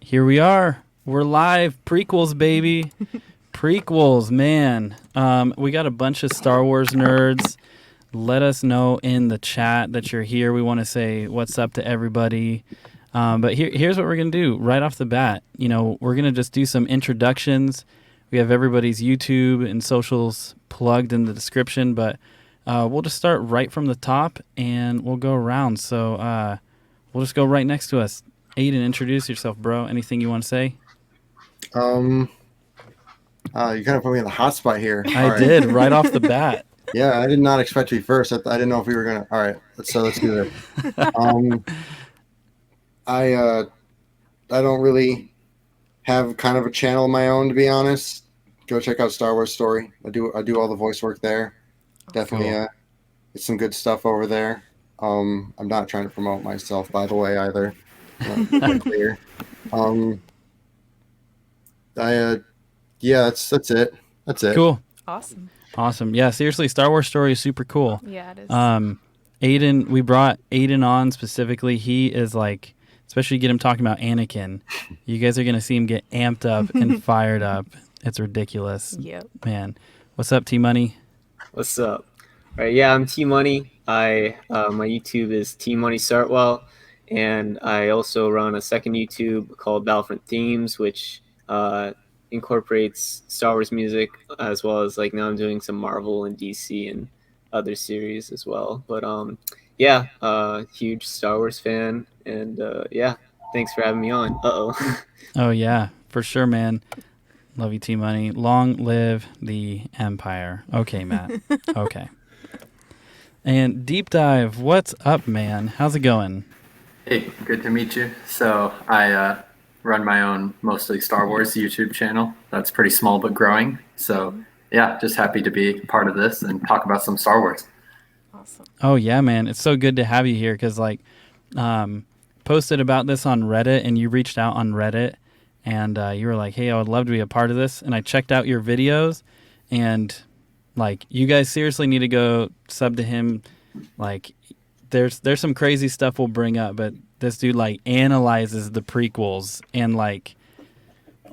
Here we are. We're live. Prequels, baby. Prequels, man. We got a bunch of Star Wars nerds. Let us know in the chat that you're here. We want to say what's up to everybody. But here's what we're going to do right off the bat. You know, we're going to just do some introductions. We have everybody's YouTube and socials plugged in the description, but we'll just start right from the top and we'll go around. So we'll just go right next to us. Aiden, introduce yourself, bro. Anything you want to say? You kind of put me in the hot spot here. I did, right off the bat. Yeah, I did not expect to be first. I didn't know if we were going to. All right, let's do this. I don't really have kind of a channel of my own, to be honest. Go check out Star Wars Story. I do all the voice work there. Definitely, cool. It's some good stuff over there. I'm not trying to promote myself, by the way, either. Clear. Yeah, that's it. That's it. Cool. Awesome. Yeah, seriously, Star Wars Story is super cool. Yeah, it is. Aiden, we brought Aiden on specifically. He is like, especially get him talking about Anakin. You guys are going to see him get amped up and fired up. It's ridiculous. Yep. Man. What's up, T-Money? What's up? All right, yeah, I'm T-Money. My YouTube is T-Money Sartwell, and I also run a second YouTube called Battlefront Themes, which incorporates Star Wars music, as well as like now I'm doing some Marvel and DC and other series as well. But huge Star Wars fan, and thanks for having me on. Oh yeah, for sure, man. Love you, T-Money. Long live the Empire. Okay, Matt. Okay. And Deep Dive, what's up, man? How's it going? Hey, good to meet you. So I run my own mostly Star Wars YouTube channel. That's pretty small but growing. So yeah, just happy to be part of this and talk about some Star Wars. Awesome. Oh yeah, man. It's so good to have you here because like posted about this on Reddit and you reached out on Reddit and you were like, hey, I would love to be a part of this. And I checked out your videos and like you guys seriously need to go sub to him. Like there's some crazy stuff we'll bring up, but this dude like analyzes the prequels and like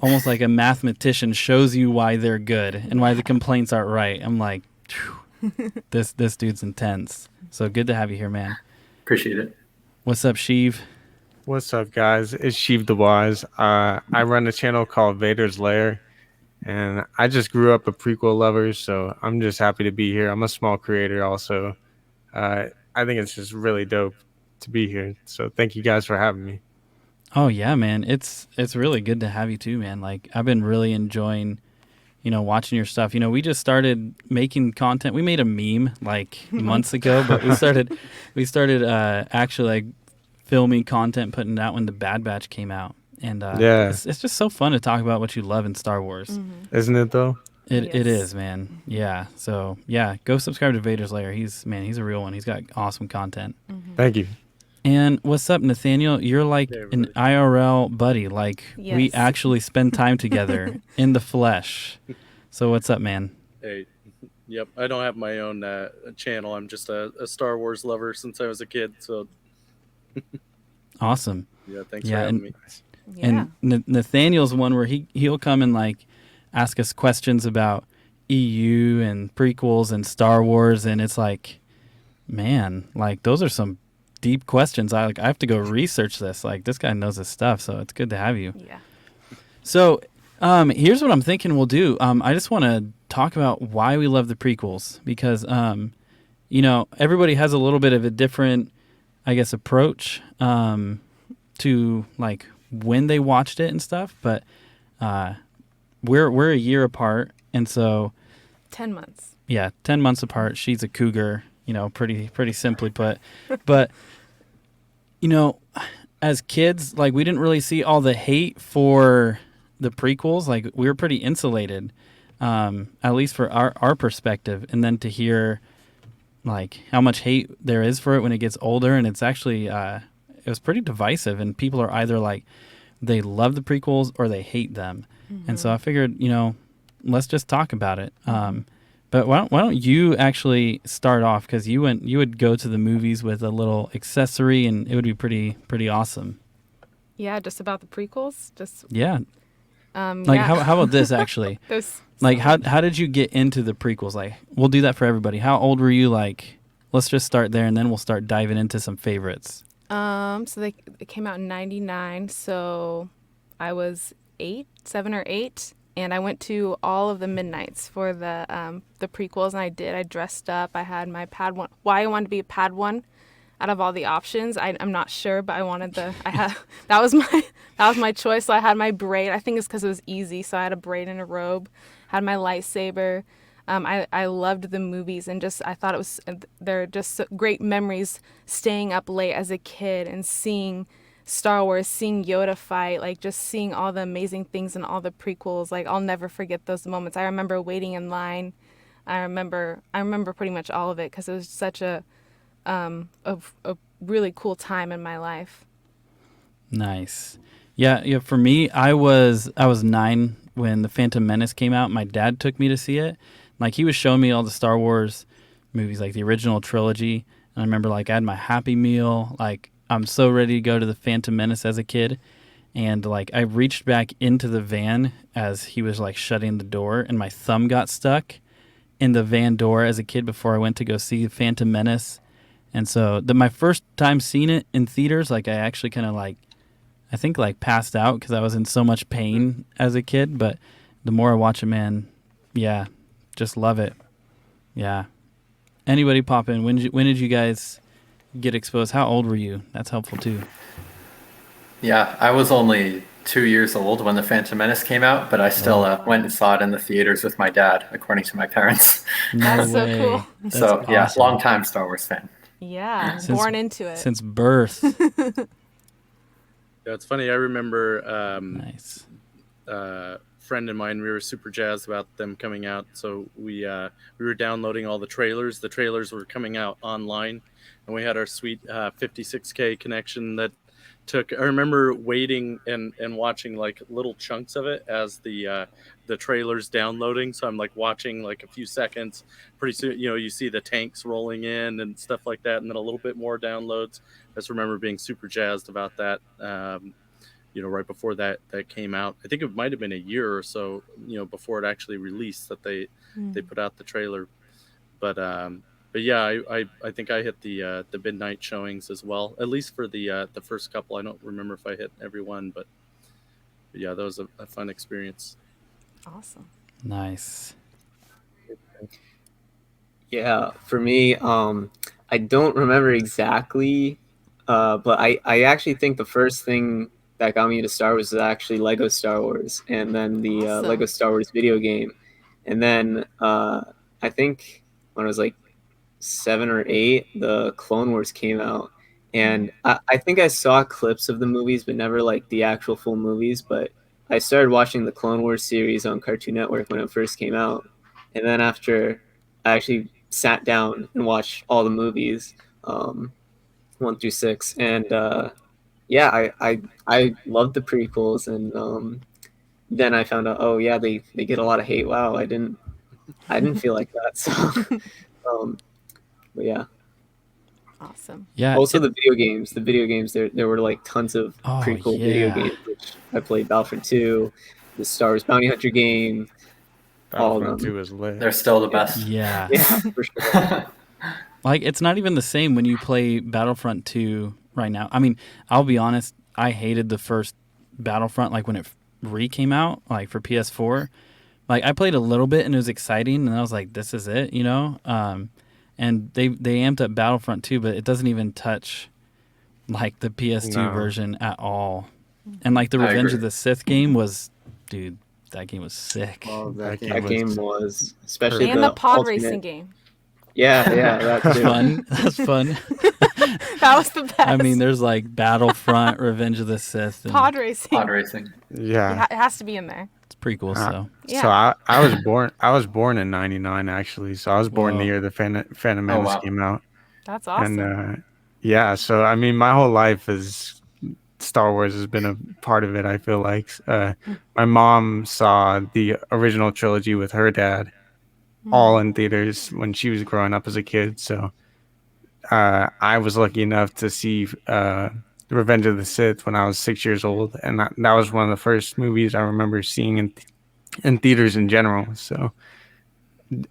almost like a mathematician shows you why they're good and why the complaints aren't right. I'm like, this dude's intense. So good to have you here, man. Appreciate it. What's up, Sheev? What's up, guys? It's Sheev the Wise. I run a channel called Vader's Lair, and I just grew up a prequel lover, so I'm just happy to be here. I'm a small creator also. I think it's just really dope to be here. So thank you guys for having me. Oh yeah, man. It's really good to have you too, man. Like I've been really enjoying, watching your stuff. We just started making content. We made a meme like months ago, but we started actually like filming content, putting it out when the Bad Batch came out. And it's just so fun to talk about what you love in Star Wars. Mm-hmm. Isn't it though? It is, man. Yeah. So yeah, go subscribe to Vader's Lair. He's a real one. He's got awesome content. Mm-hmm. Thank you. And what's up, Nathaniel? You're like an IRL buddy. Like we actually spend time together in the flesh. So what's up, man? Hey, yep. I don't have my own channel. I'm just a Star Wars lover since I was a kid. So awesome. Yeah, thanks for having me. Yeah. And Nathaniel's one where he'll come and like ask us questions about EU and prequels and Star Wars, and it's like, man, like those are some deep questions. I have to go research this. Like this guy knows his stuff, so it's good to have you. Yeah. So here's what I'm thinking we'll do. I just want to talk about why we love the prequels because everybody has a little bit of a different, I guess, approach to like when they watched it and stuff, but we're a year apart, and so 10 months. Yeah, 10 months apart. She's a cougar, pretty simply put. But as kids, like we didn't really see all the hate for the prequels. Like we were pretty insulated, at least for our perspective. And then to hear like how much hate there is for it when it gets older, and it's actually it was pretty divisive. And people are either like they love the prequels or they hate them. Mm-hmm. And so I figured, let's just talk about it. But why don't you actually start off? Because you would go to the movies with a little accessory, and it would be pretty awesome. Yeah, just about the prequels. Just Yeah. Like, yeah. how about this actually? There's Like, so how much. did you get into the prequels? Like, we'll do that for everybody. How old were you? Like, let's just start there, and then we'll start diving into some favorites. So they came out in '99. So I was 7 or 8, and I went to all of the midnights for the prequels, and I did. I dressed up. I had my Padawan. Why I wanted to be a Padawan out of all the options, I'm not sure, but I wanted I had that was my choice. So I had my braid. I think it's because it was easy. So I had a braid and a robe. Had my lightsaber. I loved the movies, and just I thought it was they're just great memories staying up late as a kid and seeing Star Wars, seeing Yoda fight, like just seeing all the amazing things in all the prequels. Like I'll never forget those moments. I remember waiting in line. I remember pretty much all of it because it was such a really cool time in my life. Nice. Yeah, yeah. For me, I was 9 when the Phantom Menace came out. My dad took me to see it. Like, he was showing me all the Star Wars movies, like the original trilogy. And I remember, like, I had my Happy Meal. Like, I'm so ready to go to the Phantom Menace as a kid. And like, I reached back into the van as he was like shutting the door, and my thumb got stuck in the van door as a kid before I went to go see Phantom Menace. And so my first time seeing it in theaters, like, I actually kind of like, I think like passed out because I was in so much pain as a kid. But the more I watch it, man, yeah, just love it. Yeah. Anybody pop in? When did you guys get exposed? How old were you? That's helpful too. Yeah, I was only 2 years old when the Phantom Menace came out, but I still went and saw it in the theaters with my dad, according to my parents. No That's so way. cool. That's So yeah, awesome. long time Star Wars fan. Yeah, Since- born into it. Since birth. Yeah, it's funny. I remember Nice. friend of mine, we were super jazzed about them coming out, so we were downloading all the trailers. The trailers were coming out online, and we had our sweet 56K connection that took. I remember waiting and watching like little chunks of it as the trailers downloading. So I'm like watching like a few seconds. Pretty soon, you see the tanks rolling in and stuff like that, and then a little bit more downloads. I just remember being super jazzed about that. Right before that came out. I think it might have been a year or so, before it actually released that they put out the trailer. But yeah, I think I hit the midnight showings as well, at least for the first couple. I don't remember if I hit every one, but yeah, that was a fun experience. Awesome. Nice. Yeah, for me, I don't remember exactly, but I actually think the first thing that got me into Star Wars was actually Lego Star Wars, and then the Awesome. Lego Star Wars video game, and then I think when I was like 7 or 8, the Clone Wars came out, and I think I saw clips of the movies, but never like the actual full movies. But I started watching the Clone Wars series on Cartoon Network when it first came out, and then after I actually sat down and watched all the movies, 1 through 6, and yeah, I loved the prequels, and then I found out, oh yeah, they get a lot of hate. Wow, I didn't feel like that. So, but yeah. Awesome. Yeah. Also, the video games. There were like tons of Oh, prequel video yeah. games, which I played. Battlefront 2, the Star Wars Bounty Hunter game. All of Battlefront them. 2 is lit. They're still the best. Yeah. Yeah, for sure. Like, it's not even the same when you play Battlefront 2 right now. I mean, I'll be honest, I hated the first Battlefront, like when it came out, like for PS4. Like, I played a little bit and it was exciting, and I was like, this is it, And they amped up Battlefront 2, but it doesn't even touch like the PS2 No. version at all. And like the I Revenge agree. of the Sith game was, dude, that game was sick. Love That that game game. That game was, especially And the pod alternate- racing game. Yeah, that That's too. fun. That's fun. That was the best. I mean, there's like Battlefront, Revenge of the Sith, and pod racing. Pod racing. Yeah. It has to be in there. it's pretty cool. So Yeah. So I was born in '99 actually. So I was born Whoa. the year the Phantom Menace wow. came out. That's awesome. And yeah, so I mean, my whole life is Star Wars has been a part of it. I feel like my mom saw the original trilogy with her dad, all in theaters when she was growing up as a kid. So I was lucky enough to see Revenge of the Sith when I was 6 years old, and that was one of the first movies I remember seeing in theaters in general. So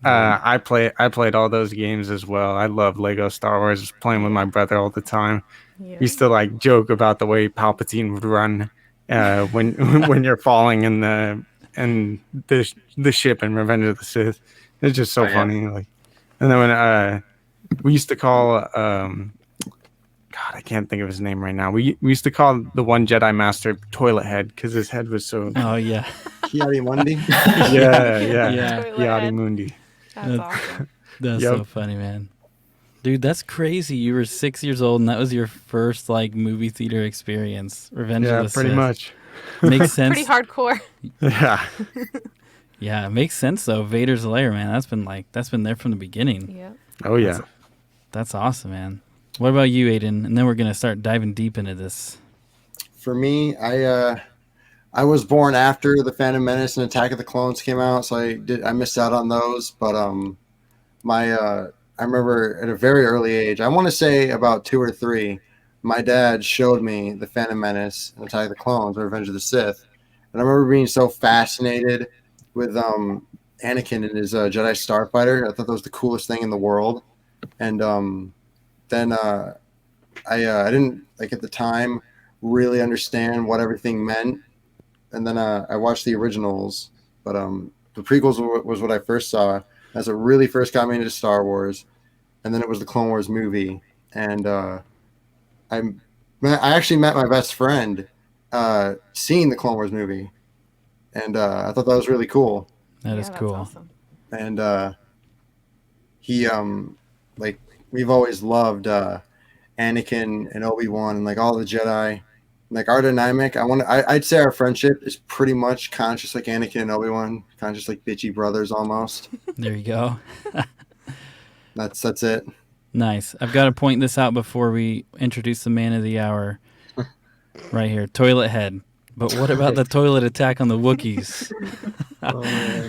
I played all those games as well. I love Lego Star Wars, playing with my brother all the time. Yeah. We used to like joke about the way Palpatine would run when when you're falling in the ship in Revenge of the Sith. It's just so funny. Like, and then when we used to call God, I can't think of his name right now. We used to call the one Jedi Master Toilet Head because his head was so. Oh yeah, Mundi. Yeah. Toilet Yadi head. Mundi. That's awesome. that's Yep. so funny, man. Dude, that's crazy. You were 6 years old, and that was your first like movie theater experience. Revenge Yeah, of the pretty Sith. much. Makes sense. Pretty hardcore. Yeah. Yeah, it makes sense though. Vader's lair, man. That's been there from the beginning. Yeah. Oh yeah. That's awesome, man. What about you, Aiden? And then we're gonna start diving deep into this. For me, I was born after the Phantom Menace and Attack of the Clones came out, so I missed out on those. But I remember at a very early age, I want to say about 2 or 3, my dad showed me the Phantom Menace and Attack of the Clones, or Revenge of the Sith, and I remember being so fascinated with Anakin and his Jedi Starfighter. I thought that was the coolest thing in the world, and then I didn't like at the time really understand what everything meant, and then I watched the originals, but the prequels was what I first saw as it really first got me into Star Wars, and then it was the Clone Wars movie, and I actually met my best friend seeing the Clone Wars movie, and I thought that was really cool. That is that's cool. awesome. And he like we've always loved Anakin and Obi-Wan and like all the Jedi, like our dynamic. I'd say our friendship is pretty much conscious like Anakin and Obi-Wan, kind of just like bitchy brothers almost. There you go. That's it. Nice. I've got to point this out before we introduce the man of the hour. Right here, Toilet Head. But what about the toilet attack on the Wookiees?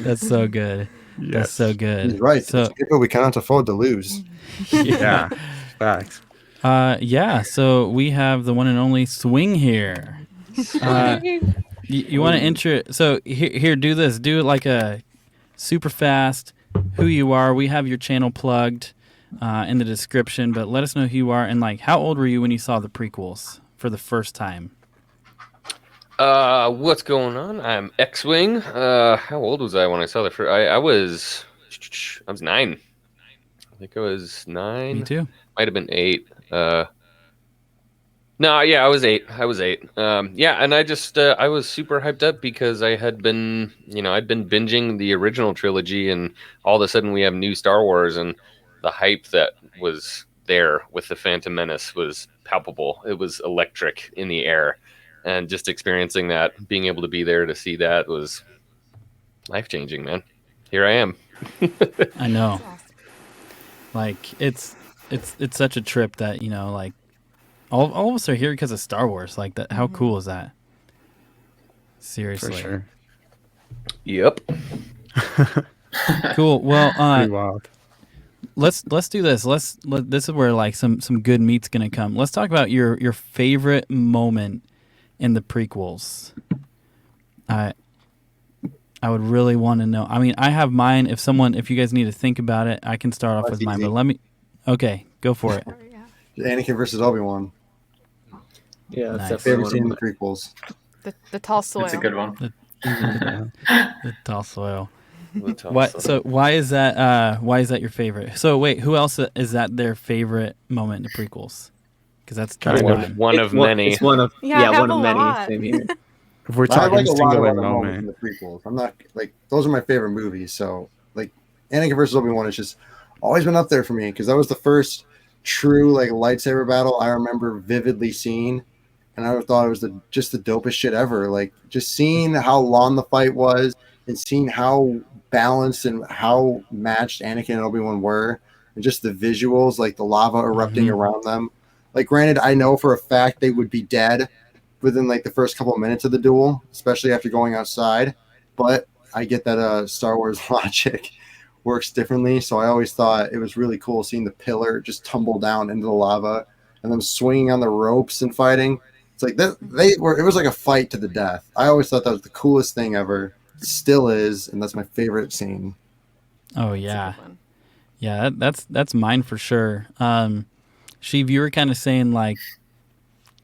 That's so good. Yes. That's so good. He's right. So It's people we cannot afford to lose. Yeah. Facts. yeah. So we have the one and only Swing here. You want to intro? So here, do this. Do it like a super fast. Who you are? We have your channel plugged in the description, but let us know who you are and like how old were you when you saw the prequels for the first time? What's going on? I'm X-Wing. How old was I when I saw the first? I was 9. I think I was 9. Me too. Might have been 8. No, yeah, I was 8. Yeah, and I just I was super hyped up because I had been, I'd been binging the original trilogy, and all of a sudden we have new Star Wars, and the hype that was there with the Phantom Menace was palpable. It was electric in the air. And just experiencing that, being able to be there to see that was life-changing, man. Here I am. I know. That's awesome. Like it's such a trip that like all of us are here because of Star Wars. Like that. How cool is that? Seriously. For sure. Yep. Cool. Well, Pretty wild. let's do this. This is where like some good meat's gonna come. Let's talk about your favorite moment in the prequels. I would really want to know. I mean, I have mine. If you guys need to think about it, I can start off That's with mine. easy. But let me. Okay, go for it. Oh, yeah. Anakin versus Obi-Wan. Yeah, that's Nice. definitely Favorite one scene in of the prequels. The tall soil. It's a good one. The tall soil. Why? Why is that? Why is that your favorite? So wait, who else is that their favorite moment in the prequels? Because that's mine. One of many. It's one of Yeah, I have one of a many. lot. Same here. If we're I have talking like a lot of singular other moments in moment, the prequels. I'm not like those are my favorite movies. So like Anakin versus Obi-Wan has just always been up there for me because that was the first true like lightsaber battle I remember vividly seeing, and I thought it was just the dopest shit ever. Like just seeing how long the fight was and seeing how balanced and how matched Anakin and Obi-Wan were, and just the visuals, like the lava erupting around them. Like granted, I know for a fact they would be dead within like the first couple of minutes of the duel, especially after going outside. But I get that Star Wars logic works differently, so I always thought it was really cool seeing the pillar just tumble down into the lava and them swinging on the ropes and fighting. It's like that. It was like a fight to the death. I always thought that was the coolest thing ever. It still is, and that's my favorite scene. Oh yeah, yeah. That's mine for sure. Sheev, you were kind of saying like,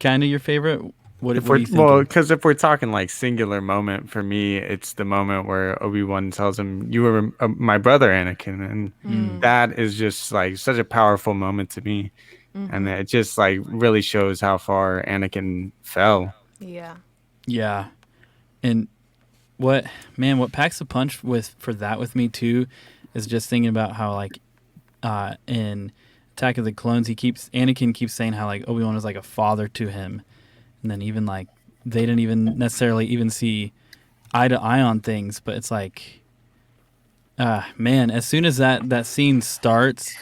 kind of your favorite. What do you think? Well, because if we're talking like singular moment for me, it's the moment where Obi-Wan tells him, "You were my brother, Anakin," and that is just like such a powerful moment to me, and it just like really shows how far Anakin fell. Yeah. Yeah, and what packs a punch for that with me too is just thinking about how like in Attack of the Clones Anakin keeps saying how like Obi-Wan was like a father to him. And then even like they didn't even necessarily even see eye to eye on things, but it's like, man, as soon as that scene starts,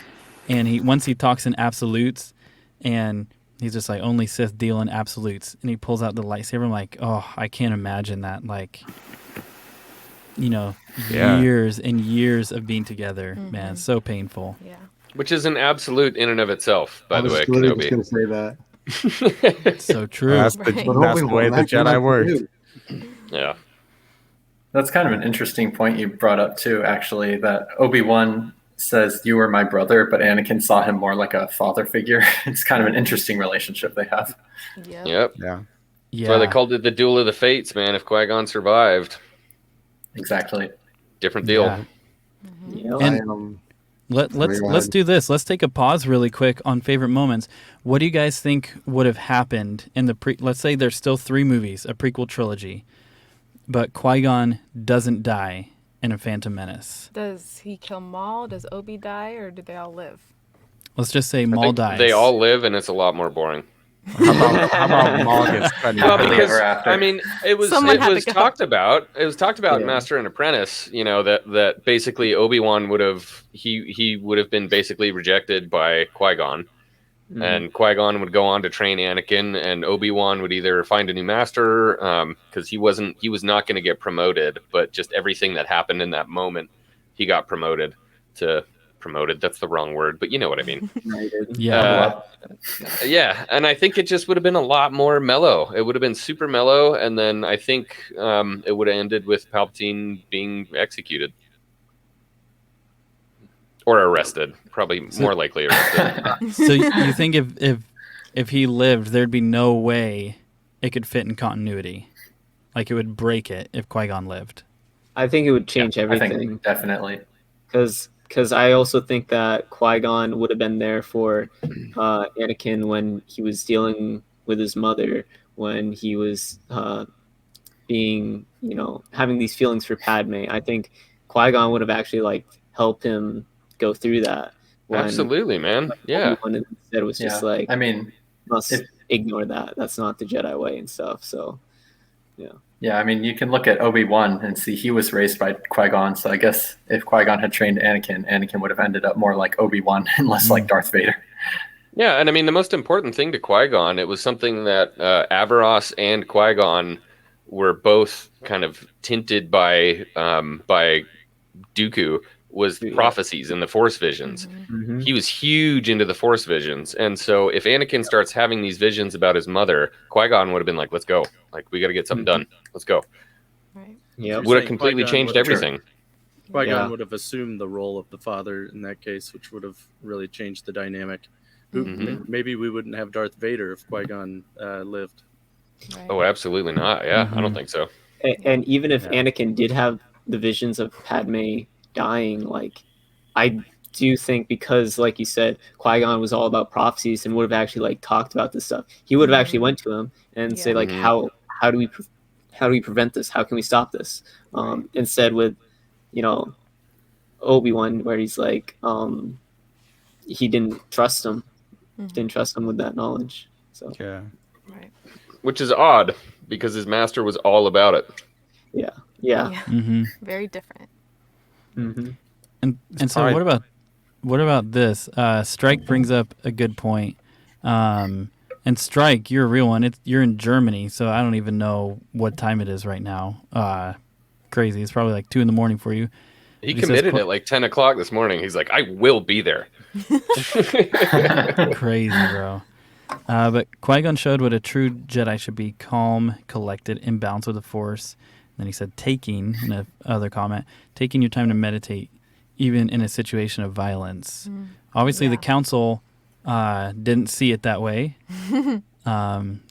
and once he talks in absolutes, and he's just like only Sith deal in absolutes, and he pulls out the lightsaber, I'm like, oh, I can't imagine that, like, years and years of being together, man, so painful. Yeah. Which is an absolute in and of itself, by the way, I was literally Kenobi. just gonna say that. So true. That's the way the Jedi worked. Yeah. That's kind of an interesting point you brought up too, actually, that Obi-Wan says you were my brother, but Anakin saw him more like a father figure. It's kind of an interesting relationship they have. Yep. Yeah. That's why they called it the Duel of the Fates, man. If Qui-Gon survived. Exactly. Different deal. Yeah. And let's do this. Let's take a pause really quick on favorite moments. What do you guys think would have happened in the let's say there's still 3 movies, a prequel trilogy, but Qui-Gon doesn't die in A Phantom Menace. Does he kill Maul? Does Obi die, or do they all live? Let's just say I Maul think dies. They all live, and it's a lot more boring. How about Maul gets cut? Well, because I mean, it was talked about. It was talked about in Master and Apprentice. That basically Obi-Wan would have he would have been basically rejected by Qui-Gon, and Qui-Gon would go on to train Anakin, and Obi-Wan would either find a new master because he was not going to get promoted, but just everything that happened in that moment, he got promoted. That's the wrong word, but you know what I mean. Yeah. Yeah, and I think it just would have been a lot more mellow. It would have been super mellow, and then I think it would have ended with Palpatine being executed. Or arrested. Probably more likely arrested. So you think if he lived, there'd be no way it could fit in continuity? Like it would break it if Qui-Gon lived? I think it would change everything. I think definitely. Because I also think that Qui-Gon would have been there for Anakin when he was dealing with his mother, when he was being, having these feelings for Padme. I think Qui-Gon would have actually helped him go through that. Absolutely, man. Yeah. Instead was just I mean, must ignore that. That's not the Jedi way and stuff. So, yeah. Yeah, I mean, you can look at Obi-Wan and see he was raised by Qui-Gon. So I guess if Qui-Gon had trained Anakin would have ended up more like Obi-Wan and less like Darth Vader. Yeah, and I mean, the most important thing to Qui-Gon, it was something that Averross and Qui-Gon were both kind of tinted by Dooku, was prophecies and the Force visions. Mm-hmm. He was huge into the Force visions. And so if Anakin starts having these visions about his mother, Qui-Gon would have been like, let's go. We got to get something done. Let's go. Right. Yeah. Would have completely changed everything. Qui-Gon would have assumed the role of the father in that case, which would have really changed the dynamic. Maybe we wouldn't have Darth Vader if Qui-Gon lived. Right. Oh, absolutely not. Yeah, I don't think so. And even if Anakin did have the visions of Padme dying, I do think, because like you said, Qui-Gon was all about prophecies and would have actually talked about this stuff. He would have actually went to him and say how do we prevent this? How can we stop this? Instead with Obi-Wan, where he's he didn't trust him, with that knowledge. So yeah, Right. Which is odd because his master was all about it. yeah. Mm-hmm. Very different. Mm-hmm. And so what about this? Strike brings up a good point. And Strike, you're a real one. You're in Germany, so I don't even know what time it is right now. Crazy. It's probably 2 a.m. for you. He committed at 10 o'clock this morning. He's like, I will be there. Crazy, bro. But Qui-Gon showed what a true Jedi should be: calm, collected, in balance with the Force. Then he said, taking, in a other comment, taking your time to meditate, even in a situation of violence. Obviously, the Council didn't see it that way.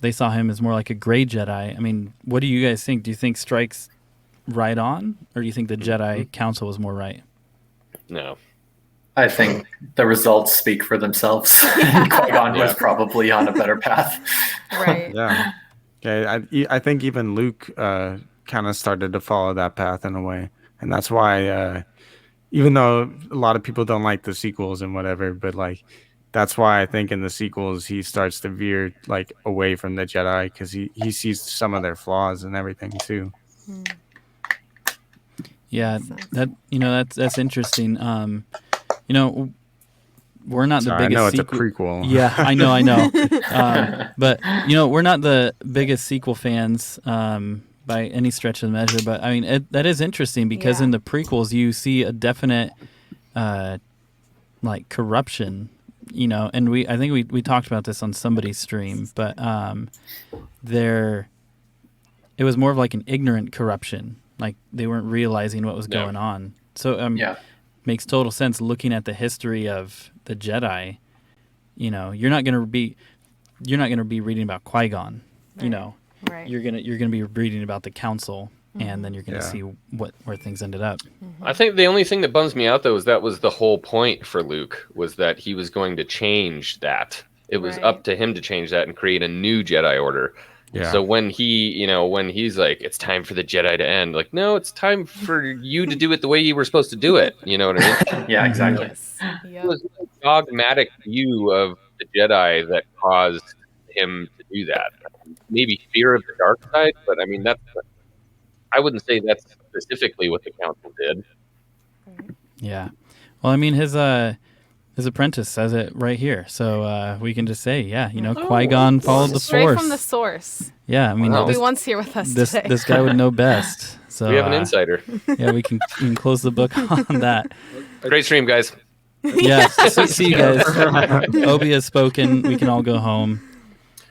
They saw him as more like a gray Jedi. I mean, what do you guys think? Do you think Strike's right on, or do you think the Jedi Council was more right? No. I think the results speak for themselves. Qui-Gon was probably on a better path. Right. Yeah. Okay. I think even Luke kind of started to follow that path in a way, and that's why even though a lot of people don't like the sequels and whatever, but like that's why I think in the sequels he starts to veer like away from the Jedi, because he sees some of their flaws and everything too. Yeah, that's interesting. We're not the Sorry, biggest. I know it's sequel. a prequel. Yeah, I know. But we're not the biggest sequel fans by any stretch of the measure. But I mean, that is interesting because in the prequels you see a definite like corruption. And I think we talked about this on somebody's stream, but it was more of like an ignorant corruption. Like they weren't realizing what was going on. So makes total sense looking at the history of the Jedi. You're not gonna be reading about Qui-Gon. Right. You're gonna be reading about the Council, and then you're gonna see where things ended up. I think the only thing that bums me out though is that was the whole point for Luke, was that he was going to change that. It was up to him to change that and create a new Jedi Order. Yeah. So when he's like, it's time for the Jedi to end, like, no, it's time for you to do it the way you were supposed to do it. You know what I mean? Yeah, exactly. Yes. It was a dogmatic view of the Jedi that caused him to do that. Maybe fear of the dark side, but I mean, I wouldn't say that's specifically what the Council did. Yeah. Well, I mean, his apprentice says it right here, so we can just say, Qui-Gon followed the Straight Force from the source. Yeah, I mean, Obi-Wan's here with us today. This guy would know best. So we have an insider. Yeah, we can close the book on that. Great stream, guys. Yes, see you guys. Obi has spoken. We can all go home.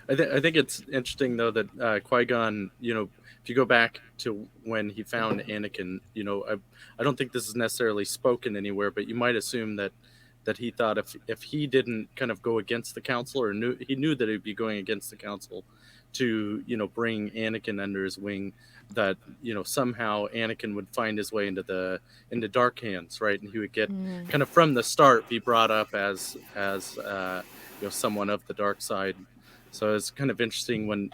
I think it's interesting though that Qui-Gon, if you go back to when he found Anakin, I don't think this is necessarily spoken anywhere, but you might assume that he thought if he didn't kind of go against the Council, or he knew that he'd be going against the Council to bring Anakin under his wing, that somehow Anakin would find his way into dark hands, right, and he would get kind of from the start be brought up as someone of the dark side. So it's kind of interesting when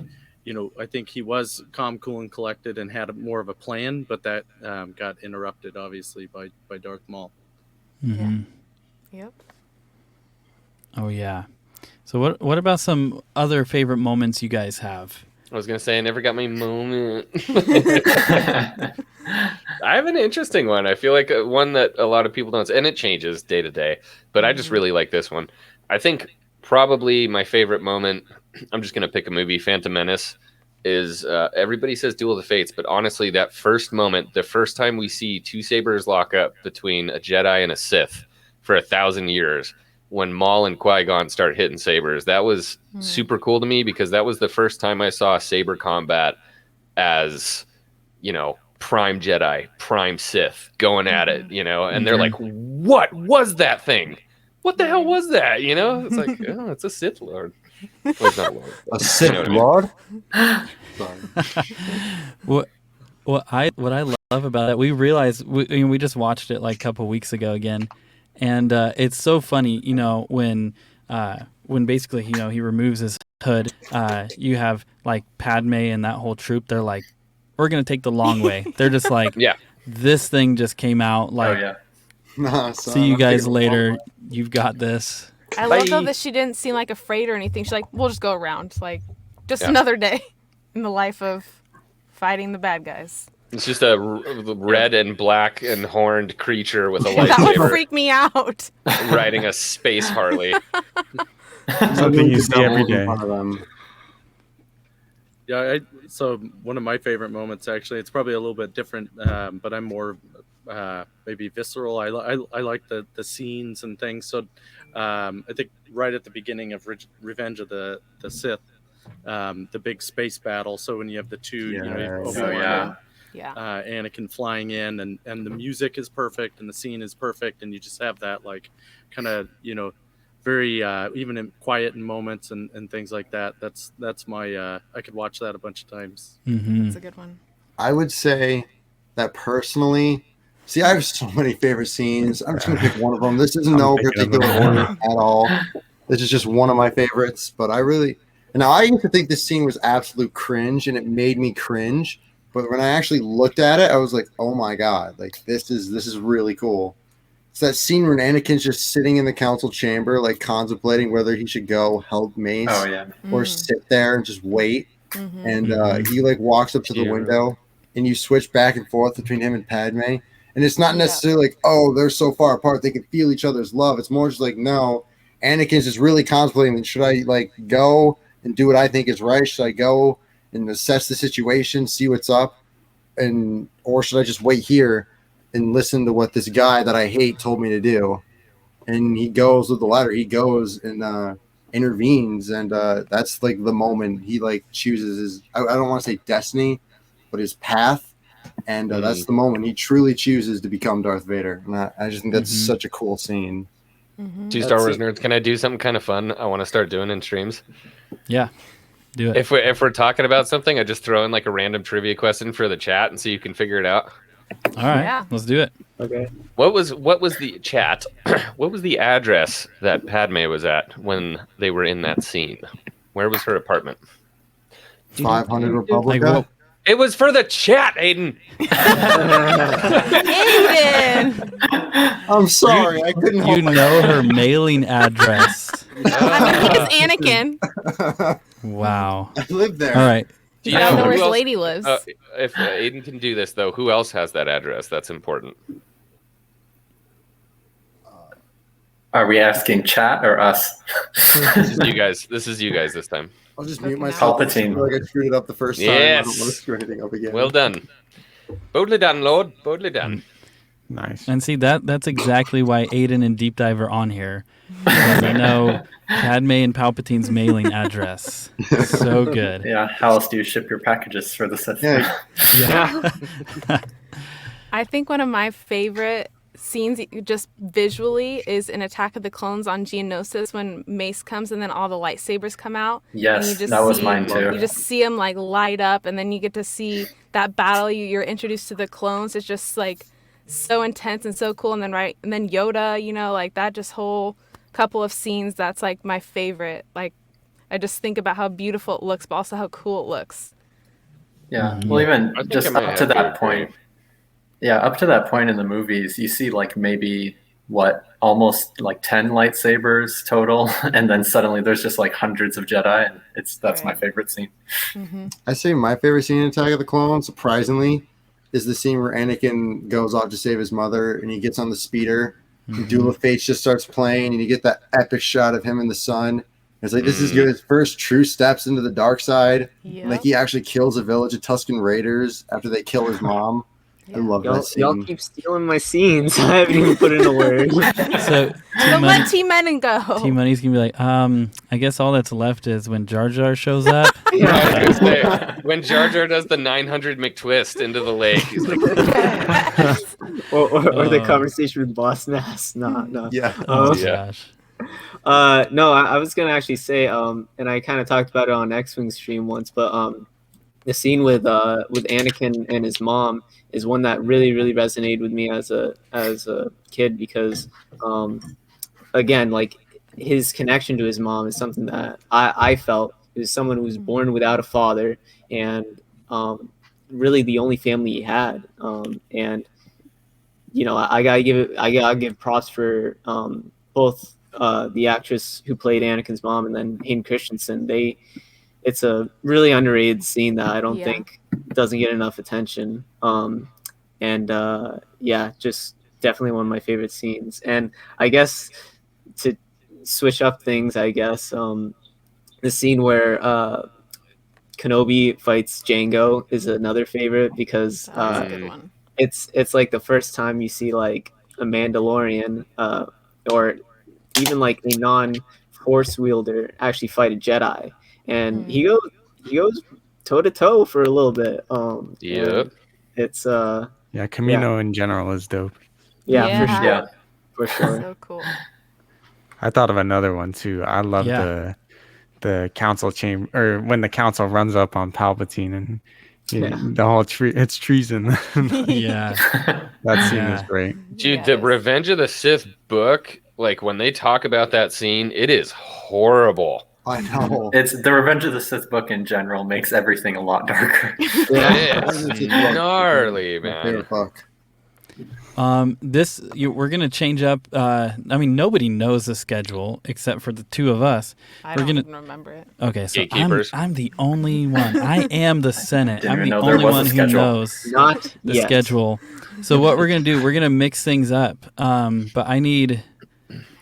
I think he was calm, cool, and collected and had more of a plan, but that got interrupted obviously by Darth Maul. Mm-hmm. Yep. Oh yeah. So what about some other favorite moments you guys have? I was gonna say I never got my moment. I have an interesting one. I feel like one that a lot of people don't, and it changes day to day, but I just really like this one. I think probably my favorite moment, I'm just gonna pick a movie, Phantom Menace, is everybody says Duel of the Fates, but honestly that first moment, the first time we see two sabers lock up between a Jedi and a Sith for 1,000 years, when Maul and Qui-Gon start hitting sabers, that was super cool to me, because that was the first time I saw saber combat as, prime Jedi, prime Sith going at it, and they're like, what was that thing? What the hell was that? It's like, oh, it's a Sith Lord. Well, it's not a Lord. A Sith Lord? What I love about it, we realized we just watched it like a couple weeks ago again, and it's so funny, when basically he removes his hood, you have like Padme and that whole troop. They're like, we're gonna take the long way. They're just like, this thing just came out. Like, see you guys later. You've got this. I love though that she didn't seem like afraid or anything. She's like, we'll just go around, like just another day in the life of fighting the bad guys. It's just a red and black and horned creature with a lightsaber. That would freak me out. Riding a space Harley. Something you see every day. Yeah, so one of my favorite moments, actually, it's probably a little bit different, but I'm more maybe visceral. I like the scenes and things. So I think right at the beginning of Revenge of the Sith, the big space battle. So when you have the two, you know, you have Yes. Obi-Wan and Yeah. Anakin flying in, and the music is perfect and the scene is perfect, and you just have that like kind of, you know, very even in quiet in moments and things like that. That's my I could watch that a bunch of times. That's a good one. I would say that personally, see, I have so many favorite scenes. I'm just going to pick one of them. This isn't I'm no thinking of particular them. order at all. This is just one of my favorites. But I really, now I used to think this scene was absolute cringe, and it made me cringe. But when I actually looked at it, I was like, oh my God, like this is really cool. It's that scene when Anakin's just sitting in the council chamber, like contemplating whether he should go help Mace Oh yeah. or sit there and just wait. Mm-hmm. And he like walks up to the Yeah. window, and you switch back and forth between him and Padme. And it's not Yeah. necessarily like, oh, they're so far apart they can feel each other's love. It's more just like, no, Anakin's just really contemplating, should I like go and do what I think is right? Should I go and assess the situation, see what's up, or should I just wait here and listen to what this guy that I hate told me to do? And he goes with the latter. He goes and intervenes, and that's like the moment he like chooses his, I don't want to say destiny, but his path. And that's the moment he truly chooses to become Darth Vader. And I just think that's such a cool scene. Mm-hmm. Two Star Wars nerds, can I do something kind of fun I want to start doing in streams? Yeah, do it. If we're talking about something, I just throw in like a random trivia question for the chat and so you can figure it out. All right, Yeah. let's do it. Okay. What was the chat? What was the address that Padme was at when they were in that scene? Where was her apartment? 500 Like, Republica. what, It was for the chat, Aiden. Aiden! I'm sorry, I couldn't you help know her mailing address. I mean, he's Anakin. Wow. I live there. All right. Do You gotta know who where his else- lady lives. If Aiden can do this, though, who else has that address? That's important. Are we asking chat or us? This is you guys. This is you guys this time. I'll just Okay, mute now. myself. I Palpatine. feel like I screwed it up the first time. I don't want to Yes. screw anything up again. Well done. Boldly done, Lord. Boldly done. Nice. And see, that's exactly why Aiden and Deep Dive are on here. Because I know Padme and Palpatine's mailing address. So good. Yeah. How else do you ship your packages for the Sith? Yeah. Yeah. I think one of my favorite scenes, just visually, is in Attack of the Clones on Geonosis when Mace comes and then all the lightsabers come out. And you Yes, just that was see- mine too. You just see them like light up, and then you get to see that battle. You're introduced to the clones. It's just like so intense and so cool. And then Yoda, you know, like that just whole couple of scenes. That's like my favorite. Like I just think about how beautiful it looks, but also how cool it looks. Yeah. Well, even I think just I might up to have to that agree. point. Yeah, up to that point in the movies, you see like maybe almost like 10 lightsabers total, and then suddenly there's just like hundreds of Jedi, and that's my Right. favorite scene. Mm-hmm. I say my favorite scene in Attack of the Clones, surprisingly, is the scene where Anakin goes off to save his mother, and he gets on the speeder. And Duel of Fates just starts playing, and you get that epic shot of him in the sun. It's like this is his first true steps into the dark side. Yeah. And, like he actually kills a village of Tusken Raiders after they kill his mom. I love that Y'all scene. keep stealing my scenes. I haven't even put in a word. So So let T Menon go. T Money's gonna be like, I guess all that's left is when Jar Jar shows up. I was gonna say, when Jar Jar does the 900 McTwist into the lake, he's like, or the conversation with Boss Nass. No. Yeah. Oh Yeah. gosh. No, I was gonna actually say, and I kind of talked about it on X-Wing stream once, but the scene with Anakin and his mom is one that really resonated with me as a kid because, again, like his connection to his mom is something that I felt is someone who was born without a father and really the only family he had, and you know I gotta give props for both the actress who played Anakin's mom and then Hayden Christensen. It's a really underrated scene that I don't Yeah. think doesn't get enough attention. Just definitely one of my favorite scenes. And I guess to switch up things, the scene where Kenobi fights Jango is another favorite because That's a good one. it's like the first time you see like a Mandalorian, or even like a non-force wielder actually fight a Jedi, and he goes toe to toe for a little bit. Yep. And it's Yeah, Camino in general is dope. yeah, for Yeah. sure, Yeah. for sure. So cool. I thought of another one too. I love Yeah. the council chamber, or when the council runs up on Palpatine and the whole it's treason. Yeah. That scene is Yeah. great. Dude, the Revenge of the Sith book, like when they talk about that scene, it is horrible. I know. It's the Revenge of the Sith book in general makes everything a lot darker. It is gnarly, My man. favorite book. We're gonna change up. I mean, nobody knows the schedule except for the two of us. I We're don't gonna. even remember it. Okay, so Gatekeepers. I'm the only one. I am the Senate. Didn't I'm even the know there only was a one who schedule. knows Not the yet. schedule. So what we're gonna do? We're gonna mix things up. But I need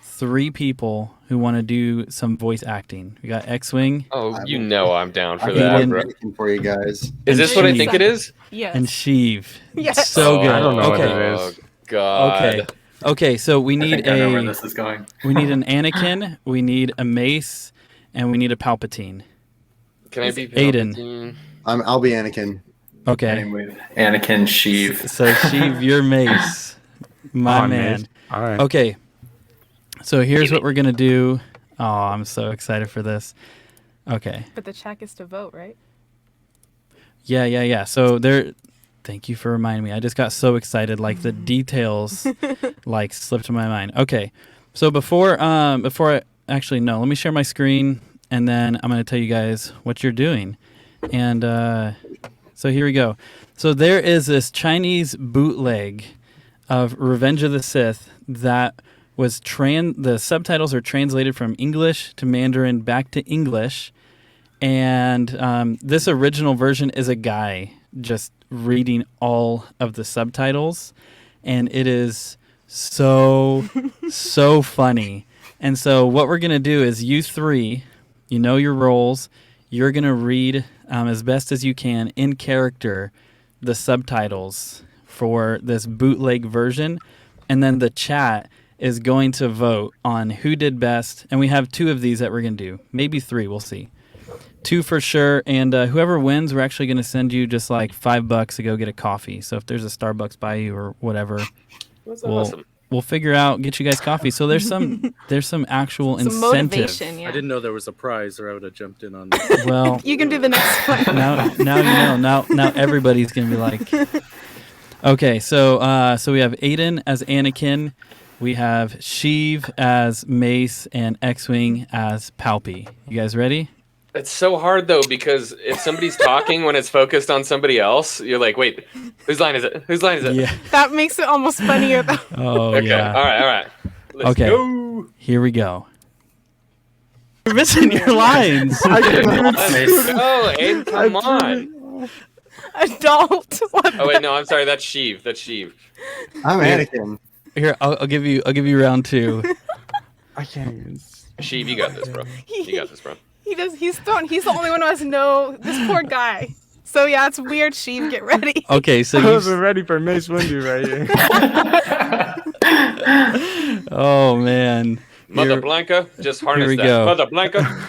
3 people who want to do some voice acting. We got X-wing Oh, you know I'm down for I'm that, bro. waiting for you guys. Is this what I think it is? Yes. and Sheev. Yes. So good. I don't know what okay. it is. Oh, God. Okay. Okay. So we I need think I know where this is going. we need an Anakin. We need a Mace, and we need a Palpatine. Can I be Aiden. Palpatine? I'll be Anakin. Okay. Anyway, Anakin, Sheev. So Sheev, you're Mace, my Oh, man. Mace. All right. Okay. So here's what we're gonna do. Oh, I'm so excited for this. Okay. But the chat gets to vote, right? Yeah. So thank you for reminding me. I just got so excited, like the details like slipped my mind. Okay. So before I actually no, let me share my screen and then I'm gonna tell you guys what you're doing. And so here we go. So there is this Chinese bootleg of Revenge of the Sith that was the subtitles are translated from English to Mandarin back to English, and this original version is a guy just reading all of the subtitles, and it is so funny. And so what we're gonna do is you 3, you know your roles. You're gonna read as best as you can in character the subtitles for this bootleg version, and then the chat is going to vote on who did best. And we have 2 of these that we're going to do. Maybe 3, we'll see. 2 for sure. And whoever wins, we're actually going to send you just like $5 to go get a coffee. So if there's a Starbucks by you or whatever, That's awesome. we'll figure out, get you guys coffee. So there's some actual Some incentive. motivation, yeah. I didn't know there was a prize, or I would have jumped in on that. Well, You can do the next one. now you know. Now everybody's going to be like, okay, so we have Aiden as Anakin. We have Sheev as Mace and X-Wing as Palpy. You guys ready? It's so hard though, because if somebody's talking when it's focused on somebody else, you're like, wait, whose line is it? Whose line is it? Yeah. That makes it almost funnier, though. Oh, Okay. yeah. All right. Let's Okay. go. Here we go. You're missing your lines. Let's go, Aiden, come on. Adult. What Oh wait, no, I'm sorry. That's Sheev. I'm Anakin. Here, I'll give you round 2. I can't even. Sheev, you got this, bro. You got this, bro. He does. He's the only one who has no. This poor guy. So yeah, it's weird. Sheev, get ready. Okay, so I wasn't you. ready for Mace Windu right here. Oh man. Mother Blanca, just harness we that. go. Mother Blanca.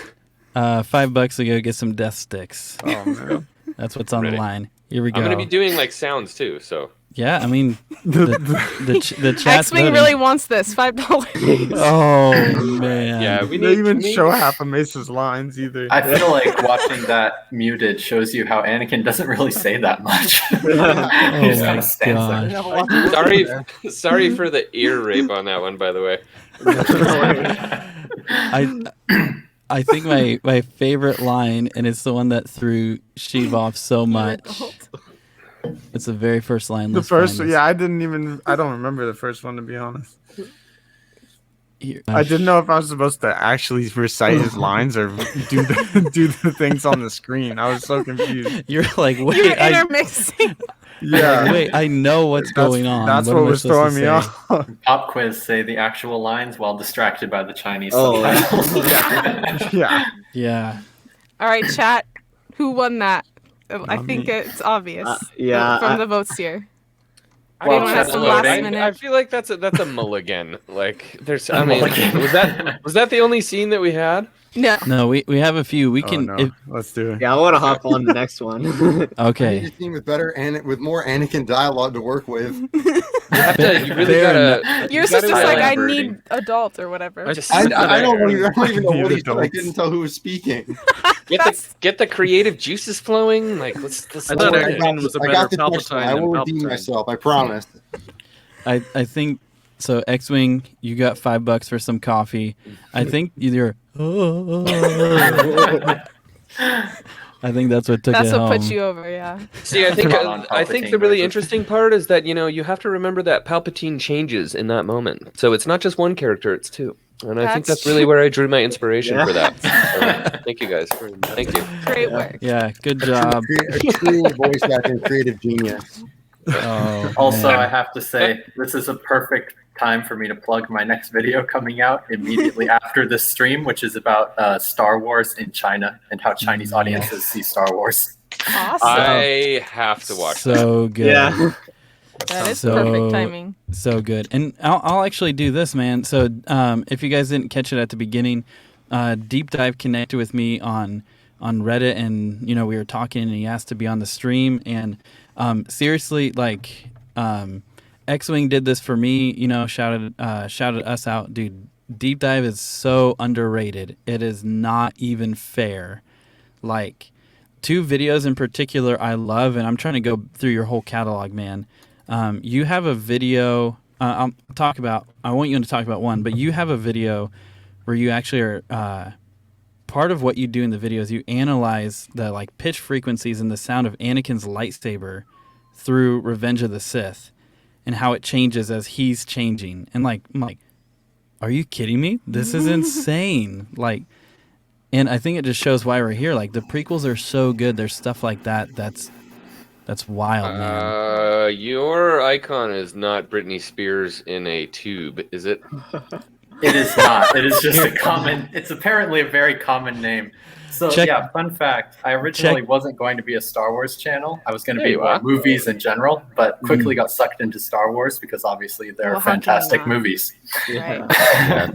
$5 to go get some death sticks. Oh man. That's what's on Ready. the line. Here we go. I'm gonna be doing like sounds too, so. Yeah, I mean, the chat's X-Wing voting. really wants this $5. Oh man. Yeah, we They need even we- show half of Mace's lines either. I feel like watching that muted shows you how Anakin doesn't really say that much. He just my kind of stands gosh. there. Sorry for the ear rape on that one, by the way. I think my favorite line, and it's the one that threw Sheev off so much. It's the very first line. The Let's find first, this. yeah, I don't remember the first one, to be honest. Here. I didn't know if I was supposed to actually recite his lines or do the things on the screen. I was so confused. You're like, wait, You're I, intermixing. Yeah, wait, I know what's going on. That's am what I was supposed throwing to me say? off. Pop quiz, say the actual lines while distracted by the Chinese Oh, subtitles. Yeah. Yeah. All right, chat. Who won that? I think it's obvious. Yeah, from the votes here. Well, anyone has some last minute? I feel like that's a mulligan. Like there's, I mean, was that the only scene that we had? No, we have a few. We can. No. Let's do it. Yeah, I want to hop on the next one. Okay. I need a scene with better and with more Anakin dialogue to work with. You really gotta. Your sister's like, I need adult or whatever. I don't even know what he said. I couldn't tell who was speaking. Get the creative juices flowing. Like let's. I thought Anakin was a better Palpatine. I will redeem myself. I promise. I think so. X-Wing, you got $5 for some coffee. I think either. I think that's what took it home. That's what put you over, yeah. See, I think the really interesting part is that you have to remember that Palpatine changes in that moment. So it's not just one character; it's two. And I think that's really where I drew my inspiration for that. So, thank you guys. Thank you. Great work. Yeah, good job. A true voice acting creative genius. Also, I have to say, this is a perfect time for me to plug my next video coming out immediately after this stream, which is about Star Wars in China and how Chinese audiences see Star Wars. Awesome. I have to watch that. So good. Yeah. That is perfect timing. So good. And I'll actually do this, man. So if you guys didn't catch it at the beginning, Deep Dive connected with me on Reddit, and we were talking, and he asked to be on the stream. And seriously, like X-Wing did this for me. Shouted us out, dude. Deep Dive is so underrated. It is not even fair. Like 2 videos in particular I love, and I'm trying to go through your whole catalog, man. You have a video. I want you to talk about one, but you have a video where you actually are. Part of what you do in the video is you analyze the pitch frequencies and the sound of Anakin's lightsaber through Revenge of the Sith, and how it changes as he's changing. And I'm like, are you kidding me? This is insane. And I think it just shows why we're here. Like the prequels are so good. There's stuff like that. That's wild, man. Your icon is not Britney Spears in a tube, is it? It is not. It is just it's apparently a very common name. So fun fact, I originally wasn't going to be a Star Wars channel. I was going to be about movies in general, but quickly got sucked into Star Wars because obviously they're fantastic movies. Right.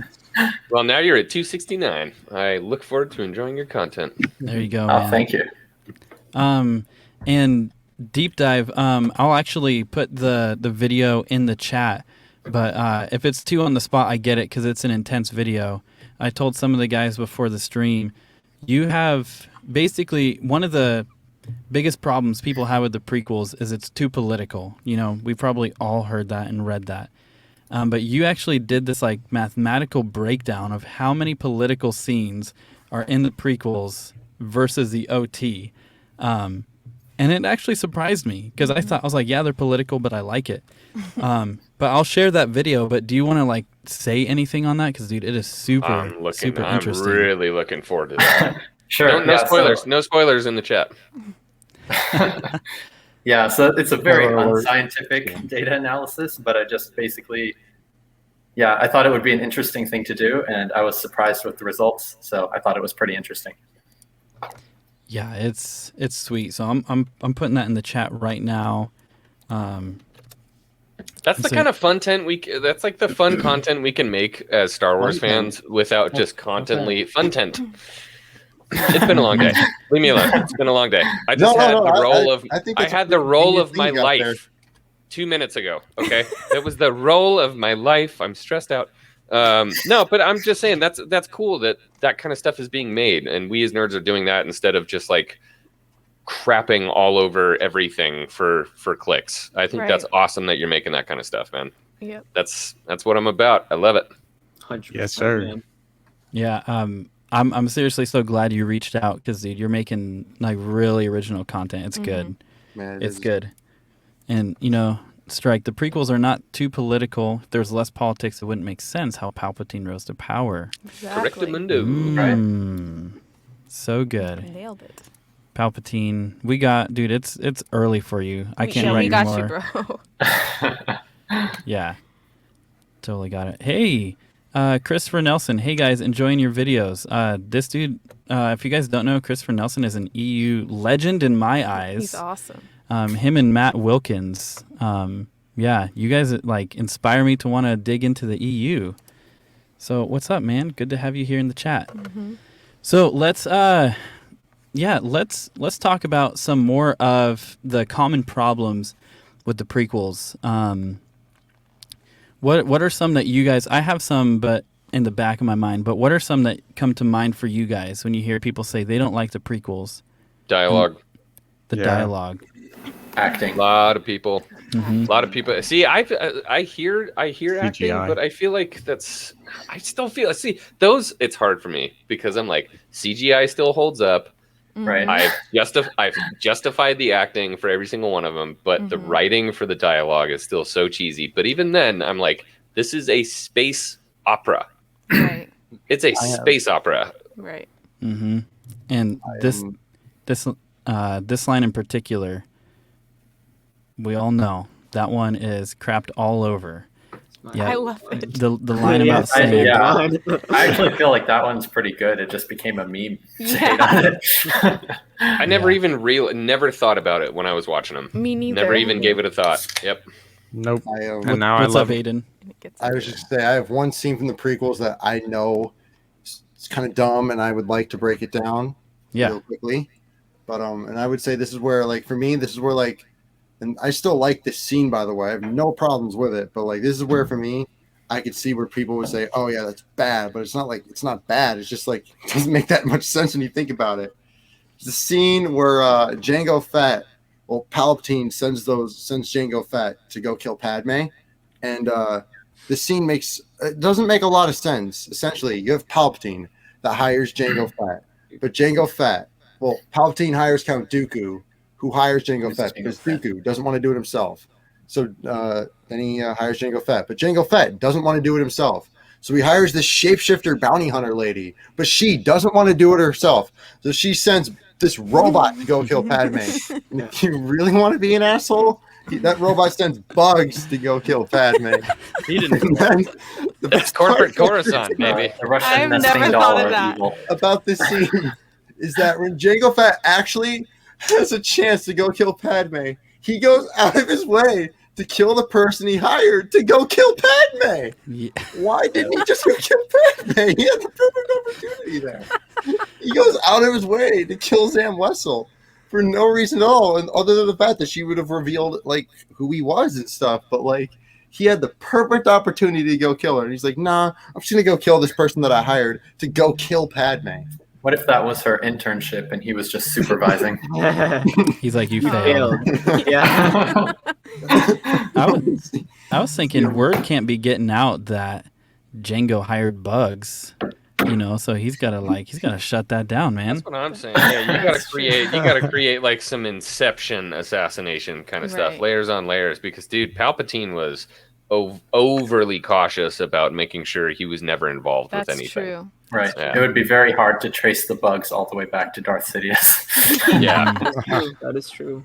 Well, now you're at 269. I look forward to enjoying your content. There you go, man. Thank you. And Deep Dive, I'll actually put the video in the chat, but if it's too on the spot, I get it because it's an intense video. I told some of the guys before the stream, you have basically one of the biggest problems people have with the prequels is it's too political. We've probably all heard that and read that. But you actually did this mathematical breakdown of how many political scenes are in the prequels versus the OT. And it actually surprised me because I was like, yeah, they're political, but I like it. But I'll share that video. But do you want to say anything on that? Because dude, it is super interesting. I'm really looking forward to that. Sure. No spoilers. No spoilers in the chat. Yeah, so it's a very unscientific data analysis, but I just basically, I thought it would be an interesting thing to do, and I was surprised with the results. So I thought it was pretty interesting. Yeah, it's sweet. So I'm putting that in the chat right now. That's the kind of that's like the fun content we can make as Star Wars fans without just constantly funtent. It's been a long day. Leave me alone. It's been a long day. I just had the role of my life 2 minutes ago. Okay, it was the role of my life. I'm stressed out. No, but I'm just saying that's cool that kind of stuff is being made, and we as nerds are doing that instead of just crapping all over everything for clicks. I think that's awesome that you're making that kind of stuff, man. Yep. That's what I'm about. I love it. 100%, yes, sir. Man. Yeah. I'm seriously so glad you reached out because dude, you're making really original content. It's good. Man, it's good. And Strike, the prequels are not too political. If there's less politics, it wouldn't make sense how Palpatine rose to power. Exactly. Correctamundo. Right. So good. Nailed it. Palpatine. We got, dude, it's early for you. I can't write we got anymore. you, bro. Yeah. Totally got it. Hey, Christopher Nelson. Hey, guys, enjoying your videos. This dude, if you guys don't know, Christopher Nelson is an EU legend in my eyes. He's awesome. Him and Matt Wilkins Yeah, you guys like inspire me to want to dig into the EU. So what's up, man? Good to have you here in the chat. So let's let's talk about some more of the common problems with the prequels. What are some that you guys? I have some, but in the back of my mind. But what are some that come to mind for you guys when you hear people say they don't like the prequels? Dialogue. The dialogue. Acting. A lot of people. A lot of people. See, I hear acting, but I feel like I still feel. See, those. It's hard for me because I'm like CGI still holds up. Right. I've justified the acting for every single one of them, but the writing for the dialogue is still so cheesy. But even then, I'm like, this is a space opera. Right. It's a space opera. Right. And this line in particular, we all know that one is crapped all over. Yeah, I love it. The line about saying, I actually feel like that one's pretty good. It just became a meme. Yeah. I never even never thought about it when I was watching them. Me neither. Never even gave it a thought. Yep. Nope. And now what's I up, love it. Aiden? I was just say I have one scene from the prequels that I know it's kind of dumb, and I would like to break it down real quickly. But and I would say this is where, like, for me, this is where, like, and I still like this scene, by the way. I have no problems with it, but like, this is where for me, I could see where people would say, "Oh yeah, that's bad," but it's not like it's not bad. It's just like it doesn't make that much sense when you think about it. It's the scene where Jango Fett, well, Palpatine sends Jango Fett to go kill Padme, and the scene doesn't make a lot of sense. Essentially, you have Palpatine that hires Jango Fett, but Jango Fett, well, Palpatine hires Count Dooku, who hires Jango Fett because Dooku doesn't want to do it himself. So then he hires Jango Fett, but Jango Fett doesn't want to do it himself. So he hires this shapeshifter bounty hunter lady, but she doesn't want to do it herself. So she sends this robot to go kill Padme. If you really want to be an asshole, that robot sends bugs to go kill Padme. He didn't. It's corporate Coruscant, baby. I've never thought of that. About this scene is that when Jango Fett actually has a chance to go kill Padme, he goes out of his way to kill the person he hired to go kill Padme. Yeah. Why didn't he just go kill Padme? He had the perfect opportunity there. He goes out of his way to kill Zam Wessel for no reason at all, and other than the fact that she would have revealed like who he was and stuff. But like, he had the perfect opportunity to go kill her, and he's like, "Nah, I'm just gonna go kill this person that I hired to go kill Padme." What if that was her internship and he was just supervising? He's like, "You failed." Yeah. I was thinking word can't be getting out that Django hired bugs, so he's gotta shut that down, man. That's what I'm saying. Yeah, you gotta create like some Inception assassination kind of stuff, layers on layers, because dude, Palpatine was overly cautious about making sure he was never involved with anything. That's true. Right. Yeah. It would be very hard to trace the bugs all the way back to Darth Sidious. Yeah. That is true.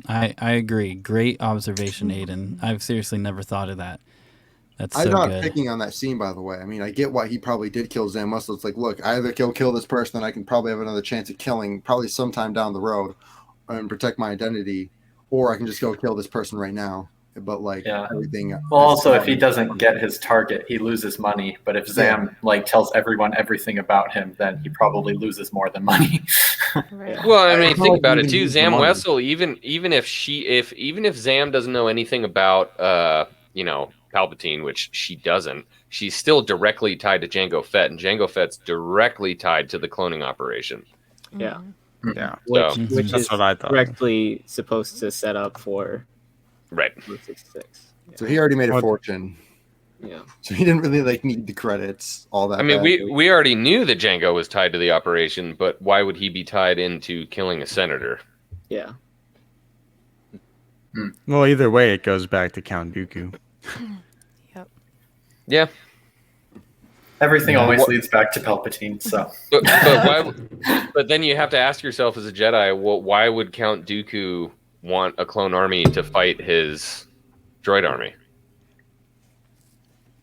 I agree. Great observation, Aiden. I've seriously never thought of that. That's I'm so not good. picking on that scene, by the way. I mean, I get why he probably did kill Zam Wessel. It's like, look, I either kill this person, and I can probably have another chance at killing probably sometime down the road and protect my identity, or I can just go kill this person right now. But like everything. Well, also, if he doesn't get his target, he loses money. But if Zam tells everyone everything about him, then he probably loses more than money. Well, I mean, think about it too. Zam Wessel, even if Zam doesn't know anything about Palpatine, which she doesn't, she's still directly tied to Jango Fett, and Jango Fett's directly tied to the cloning operation. Yeah. Yeah. Which that's is what I thought. directly supposed to set up for Right. 66. Yeah. So he already made a fortune. Yeah. So he didn't really need the credits, all that. I mean, we already knew that Jango was tied to the operation, but why would he be tied into killing a senator? Yeah. Well, either way, it goes back to Count Dooku. Yep. Yeah. Everything always leads back to Palpatine. So, but then you have to ask yourself as a Jedi, why would Count Dooku want a clone army to fight his droid army?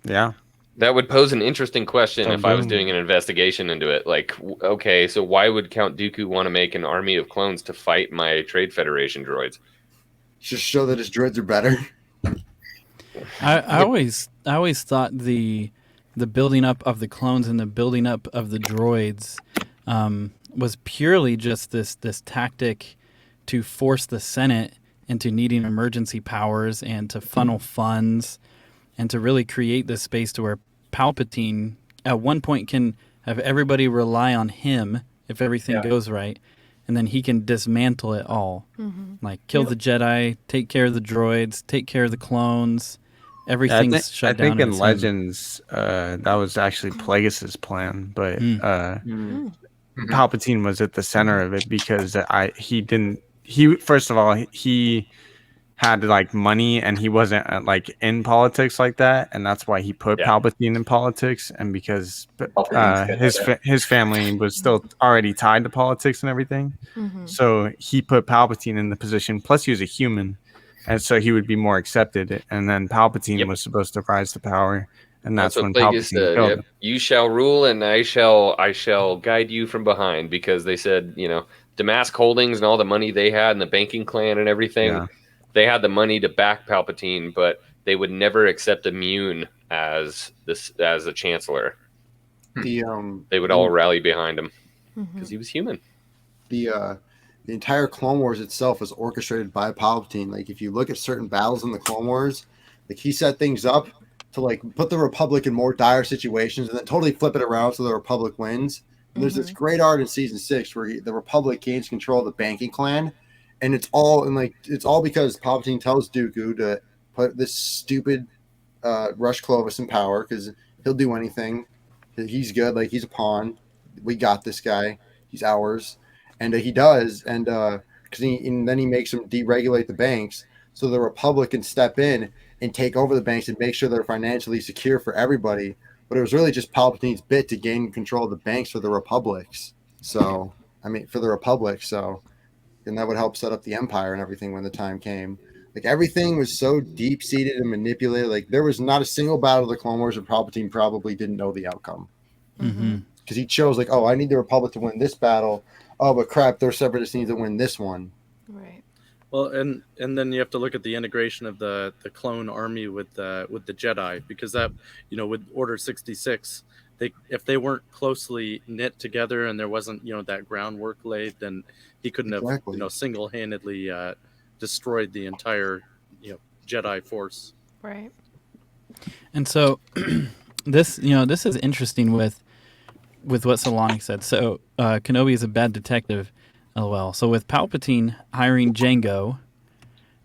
Yeah. That would pose an interesting question if I was doing an investigation into it. Like, okay, so why would Count Dooku want to make an army of clones to fight my Trade Federation droids? just show that his droids are better. I always thought the building up of the clones and the building up of the droids was purely just this tactic to force the Senate into needing emergency powers and to funnel funds and to really create this space to where Palpatine at one point can have everybody rely on him if everything goes right, and then he can dismantle it all. Like kill the Jedi, take care of the droids, take care of the clones. Everything's shut down. I think in his Legends, that was actually Plagueis's plan, but Palpatine was at the center of it because he first of all he had like money and he wasn't like in politics like that, and that's why he put Palpatine in politics, and because his family was still already tied to politics and everything, so he put Palpatine in the position. Plus, he was a human, and so he would be more accepted. And then Palpatine was supposed to rise to power, and that's when Plagueis Palpatine killed him. You shall rule, and I shall guide you from behind, because they said, Damask Holdings and all the money they had and the banking clan and everything. Yeah. They had the money to back Palpatine, but they would never accept Immune as a chancellor. They would all rally behind him because he was human. The entire Clone Wars itself was orchestrated by Palpatine. Like if you look at certain battles in the Clone Wars, like he set things up to like put the Republic in more dire situations and then totally flip it around so the Republic wins. And there's this great art in season 6 where the Republic gains control of the banking clan. And it's all because Palpatine tells Dooku to put this stupid Rush Clovis in power because he'll do anything. He's good, like he's a pawn. We got this guy. He's ours, and he does. And then he makes him deregulate the banks so the Republic can step in and take over the banks and make sure they're financially secure for everybody. But it was really just Palpatine's bit to gain control of the banks for the Republics. So for the Republic. So. And that would help set up the Empire and everything when the time came. Like everything was so deep-seated and manipulated. Like there was not a single battle of the Clone Wars where Palpatine probably didn't know the outcome. Because he chose like, I need the Republic to win this battle. Oh, but crap, their separatists need to win this one. Right. Well, and then you have to look at the integration of the clone army with the Jedi, because that with Order 66. If they weren't closely knit together and there wasn't that groundwork laid, then he couldn't have single-handedly destroyed the entire Jedi force. Right. And so this is interesting with what Solani said. So Kenobi is a bad detective, LOL. So with Palpatine hiring Jango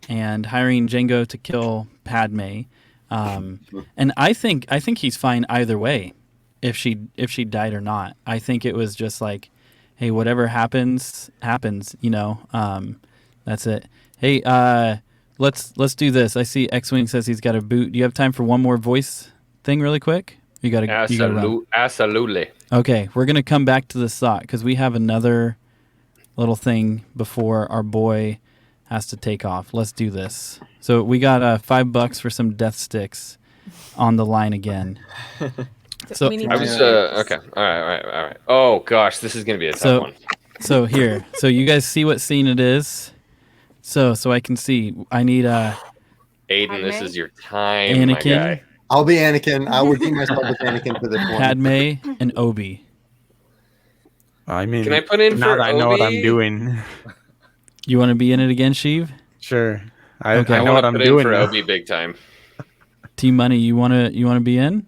to kill Padme, and I think he's fine either way. If she died or not, I think it was just like, hey, whatever happens. That's it. Hey, let's do this. I see X-Wing says he's got a boot. Do you have time for one more voice thing, really quick? You gotta run. Absolutely. Okay, we're gonna come back to this thought because we have another little thing before our boy has to take off. Let's do this. So we got $5 for some death sticks on the line again. So I was okay. All right. Oh gosh, this is gonna be a tough one. So here, so you guys see what scene it is. So I can see. I need Aiden, this is your time, Anakin. My guy. I'll be Anakin. I would deem myself with Anakin for this one. Padme and Obi. Can I put in now for that I know what I'm doing? You want to be in it again, Sheev? Sure. I know what I'm doing for Obi big time. T Money, you wanna be in?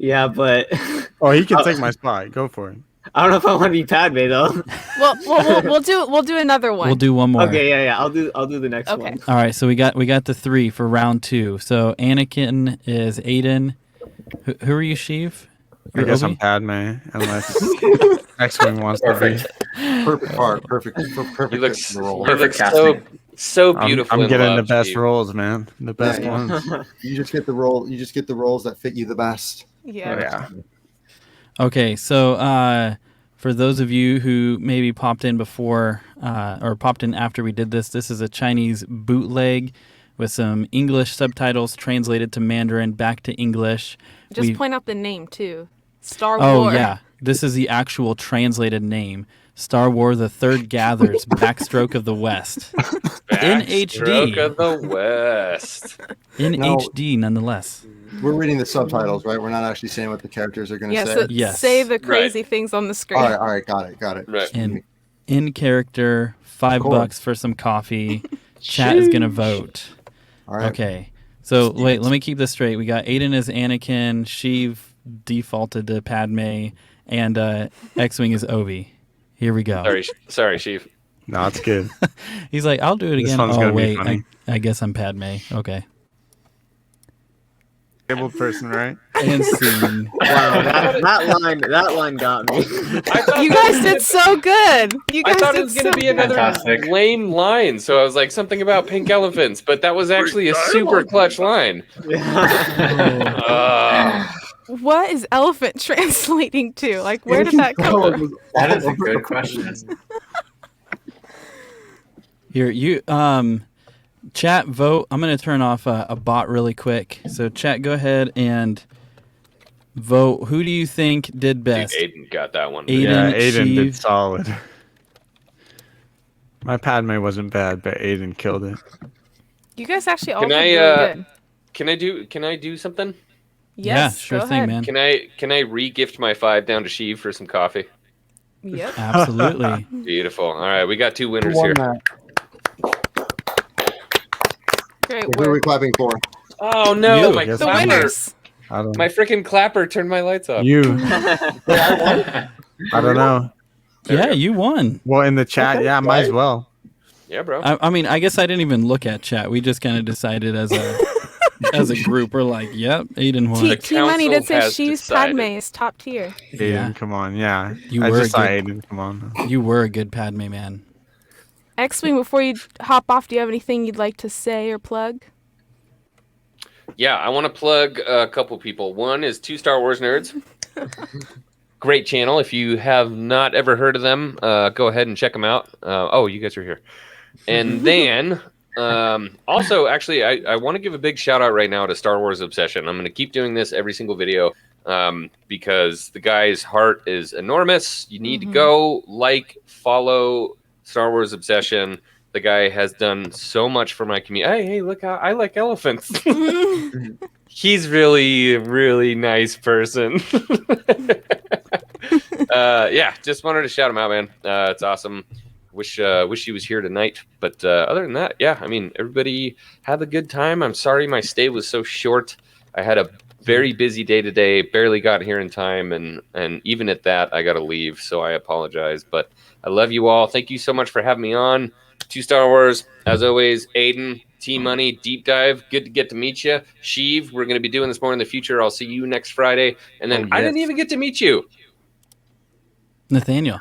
Yeah, but he can take my spot. Go for it. I don't know if I want to be Padme though. Well, we'll do another one. We'll do one more. Okay, yeah. I'll do the next one. All right, so we got the 3 for round 2. So Anakin is Aiden. Who are you, Sheev? I guess I'm Padme, unless X-Wing wants to be. Perfect part. Perfect. He looks role. Perfect so beautiful. I'm getting the best roles, man. The best ones. You just get the role. You just get the roles that fit you the best. Yeah. Okay, so for those of you who maybe popped in before or popped in after we did this is a Chinese bootleg with some English subtitles translated to Mandarin back to English. Just point out the name too. Star Wars. Oh yeah, this is the actual translated name. Star Wars: The Third Gathers, Backstroke of the West. In Backstroke HD. of the West. In No. HD, nonetheless. We're reading the subtitles, right? We're not actually saying what the characters are going to Yeah, say. so Yes. say the crazy things on the screen. All right, got it. Right. And in character, $5 for some coffee. Chat is going to vote. All right. Okay. So wait, let me keep this straight. We got Aiden as Anakin, Sheev defaulted to Padme, and X-Wing is Obi. Here we go. Sorry, Sheev. No, it's good. He's like, I'll do it This again. one's Oh, gonna be wait. funny. I guess I'm Padme. Okay. Able person, right? And scene. Wow, that line got me. You guys did so good. You I guys thought it did was going to so be good. another Fantastic. lame line, so I was like something about pink elephants, but that was actually a super clutch line. What is elephant translating to? Like, where did that come from? That is a good question. Here, you chat vote. I'm gonna turn off a bot really quick. So chat, go ahead and vote. Who do you think did Dude, best? Aiden got that one. Aiden, Yeah, Aiden did Sheev. solid. My Padme wasn't bad, but Aiden killed it. You guys actually all Can did I, really good. Can I do something? Yes, yeah, sure go thing, ahead. man. Can I re-gift my 5 down to Sheev for some coffee? Yep. Absolutely. Beautiful. All right, we got 2 Who winners won here. that? Great Who are we work. clapping for? Oh no, You. my Yes, The clapper. winners. I don't. My freaking clapper turned my lights off. You. I don't know. There we Yeah, go. you won. Well, in the chat, Okay, yeah, might as right. well. Yeah, bro. I mean, I guess I didn't even look at chat. We just kind of decided as a group. We're like, yep, Aiden won. The T Money did council say has she's decided. Padme is top tier. Aiden, Yeah. come on, yeah. You I were just saw good. Aiden. Come on. You were a good Padme man. X-Wing, before you hop off, do you have anything you'd like to say or plug? Yeah, I want to plug a couple people. One is 2 Star Wars Nerds. Great channel. If you have not ever heard of them, go ahead and check them out. Oh, you guys are here. And then also, actually, I want to give a big shout out right now to Star Wars Obsession. I'm going to keep doing this every single video because the guy's heart is enormous. You need to go follow Star Wars Obsession. The guy has done so much for my community. Hey, look, I like elephants. He's really, really nice person. Yeah, just wanted to shout him out, man. It's awesome. Wish he was here tonight. But other than that, yeah, I mean, everybody have a good time. I'm sorry my stay was so short. I had a very busy day today. Barely got here in time, and even at that, I got to leave. So I apologize. But I love you all. Thank you so much for having me on. 2 Star Wars, as always. Aiden, T-Money, Deep Dive. Good to get to meet you. Sheev, we're going to be doing this more in the future. I'll see you next Friday. And then I didn't even get to meet you. Nathaniel.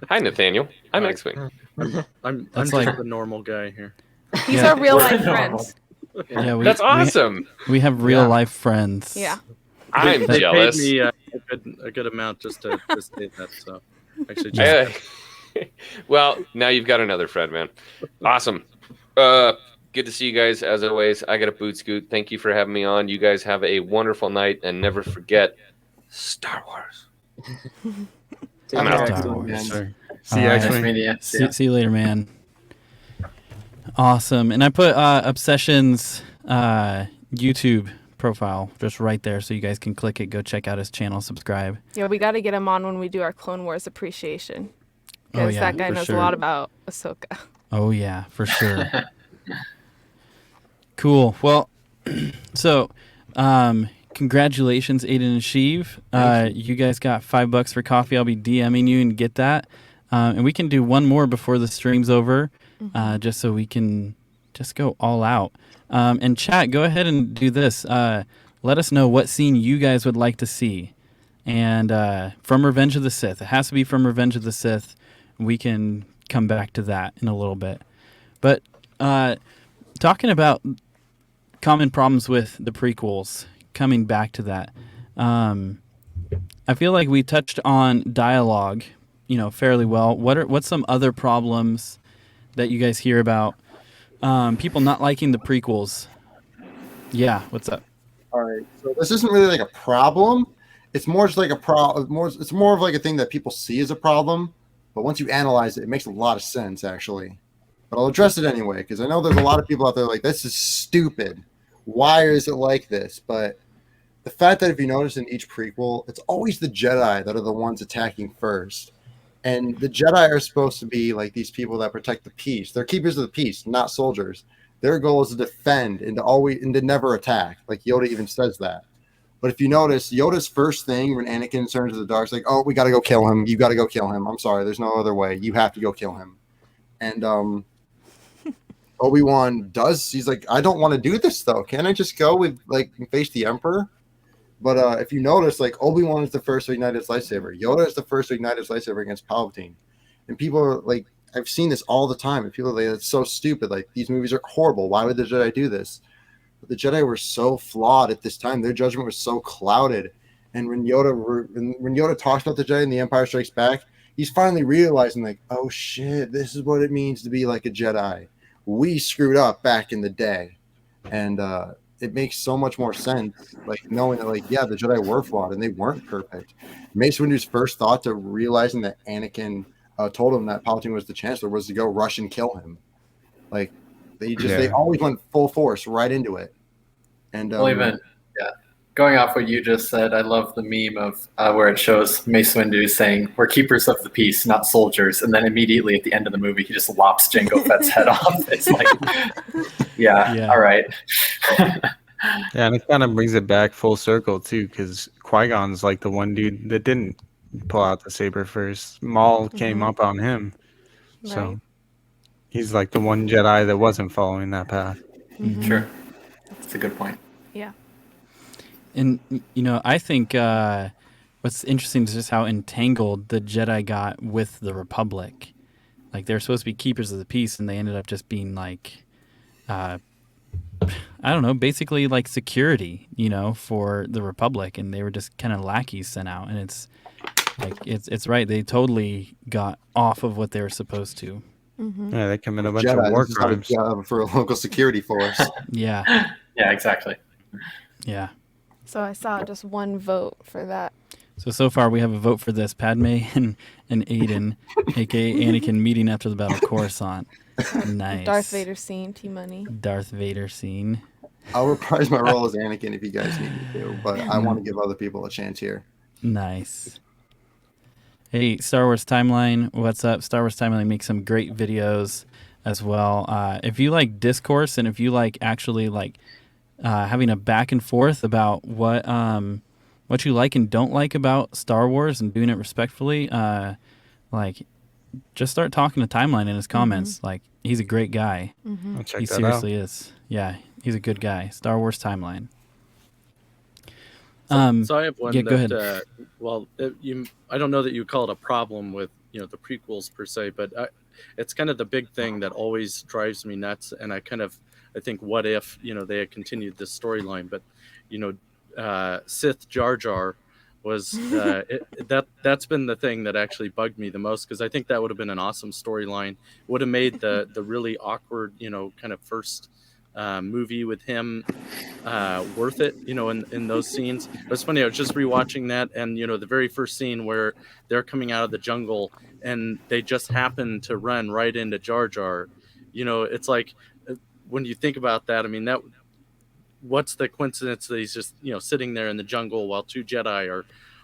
Hi, Nathaniel. I'm Hi. X-Wing. I'm That's just like- the normal guy here. He's Yeah. our real life friend. Yeah, That's awesome. We have real life friends. Yeah. I'm They jealous. paid me a good amount just to say that. So actually, just Well, now you've got another friend, man. Awesome. Good to see you guys as always. I got a boot scoot. Thank you for having me on. You guys have a wonderful night, and never forget Star Wars. I'm out. Star Wars. Man. Sure. See you, All right. X-Wing. Nice meeting you. See you later, man. Awesome. And I put Obsession's YouTube profile just right there so you guys can click it, go check out his channel, subscribe. Yeah, we got to get him on when we do our Clone Wars appreciation. Oh, Because yeah, that guy for knows sure. a lot about Ahsoka. Oh, yeah, for sure. Cool. Well, so congratulations, Aiden and Sheev. You guys got $5 for coffee. I'll be DMing you and get that. And we can do one more before the stream's over, just so we can just go all out. And chat, go ahead and do this. Let us know what scene you guys would like to see. And from Revenge of the Sith. It has to be from Revenge of the Sith. We can come back to that in a little bit. But talking about common problems with the prequels, coming back to that, I feel like we touched on dialogue, fairly well. What's some other problems that you guys hear about people not liking the prequels? Yeah, what's up? All right. So this isn't really like a problem. It's more just like it's more of like a thing that people see as a problem. But once you analyze it, it makes a lot of sense, actually. But I'll address it anyway, because I know there's a lot of people out there like, this is stupid. Why is it like this? But the fact that if you notice in each prequel, it's always the Jedi that are the ones attacking first. And the Jedi are supposed to be like these people that protect the peace. They're keepers of the peace, not soldiers. Their goal is to defend and to never attack. Like Yoda even says that. But if you notice, Yoda's first thing when Anakin turns to the dark is like, oh, we got to go kill him. You got to go kill him. I'm sorry. There's no other way. You have to go kill him. And Obi-Wan he's like, I don't want to do this, though. Can't I just go face the Emperor? But if you notice, like, Obi-Wan is the first to ignite his lightsaber. Yoda is the first to ignite his lightsaber against Palpatine. And people are like, I've seen this all the time. And people are like, it's so stupid. Like, these movies are horrible. Why would the Jedi do this? But the Jedi were so flawed at this time. Their judgment was so clouded. And when Yoda talks about the Jedi in The Empire Strikes Back, he's finally realizing, like, oh, shit, this is what it means to be like a Jedi. We screwed up back in the day. And it makes so much more sense, like, knowing that, like, yeah, the Jedi were flawed and they weren't perfect. Mace Windu's first thought to realizing that Anakin told him that Palpatine was the Chancellor was to go rush and kill him. Like, they always went full force right into it. And going off what you just said, I love the meme of where it shows Mace Windu saying, we're keepers of the peace, not soldiers. And then immediately at the end of the movie, he just lops Jango Fett's head off. It's like, all right. Yeah, and it kind of brings it back full circle, too, because Qui-Gon's like the one dude that didn't pull out the saber first. Maul came up on him. Right. So he's like the one Jedi that wasn't following that path. Mm-hmm. Sure. That's a good point. Yeah. And, I think what's interesting is just how entangled the Jedi got with the Republic. Like, they're supposed to be keepers of the peace, and they ended up just being like, I don't know, basically like security, for the Republic, and they were just kind of lackeys sent out. And it's like, it's right. They totally got off of what they were supposed to. Mm-hmm. Yeah, they commit a bunch Jedi, of war this is not a crimes. job for a local security force. Yeah. Yeah, exactly. Yeah. So I saw just one vote for that. So far we have a vote for this: Padme and Aiden, aka Anakin, meeting after the Battle of Coruscant. Nice. Darth Vader scene, T-Money. Darth Vader scene. I'll reprise my role as Anakin if you guys need me to, but I want to give other people a chance here. Nice. Hey, Star Wars Timeline, what's up? Star Wars Timeline makes some great videos as well. If you like discourse and if you like actually like having a back and forth about what you like and don't like about Star Wars and doing it respectfully, like, just start talking to Timeline in his comments. Mm-hmm. Like, he's a great guy. Mm-hmm. I'll check He that seriously is. Yeah, he's a good guy. Star Wars Timeline. So I have one. Yeah, go ahead. I don't know that you call it a problem with the prequels per se, but it's kind of the big thing that always drives me nuts. And I think, what if they had continued this storyline? But Sith Jar Jar was that's been the thing that actually bugged me the most, because I think that would have been an awesome storyline. Would have made the really awkward kind of first movie with him worth it, in those scenes. It was funny, I was just rewatching that, and the very first scene where they're coming out of the jungle and they just happen to run right into Jar Jar. It's like, when you think about that, I mean, what's the coincidence that he's just sitting there in the jungle while two Jedi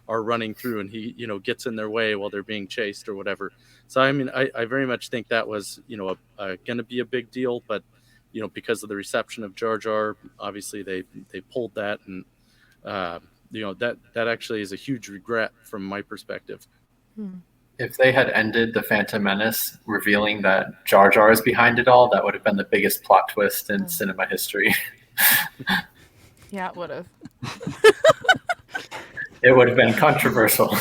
are running through, and he gets in their way while they're being chased or whatever. So I mean, I very much think that was going to be a big deal, but because of the reception of Jar Jar, obviously they pulled that, and that actually is a huge regret from my perspective. If they had ended the Phantom Menace revealing that Jar Jar is behind it all, that would have been the biggest plot twist in cinema history. Yeah, it would have. It would have been controversial.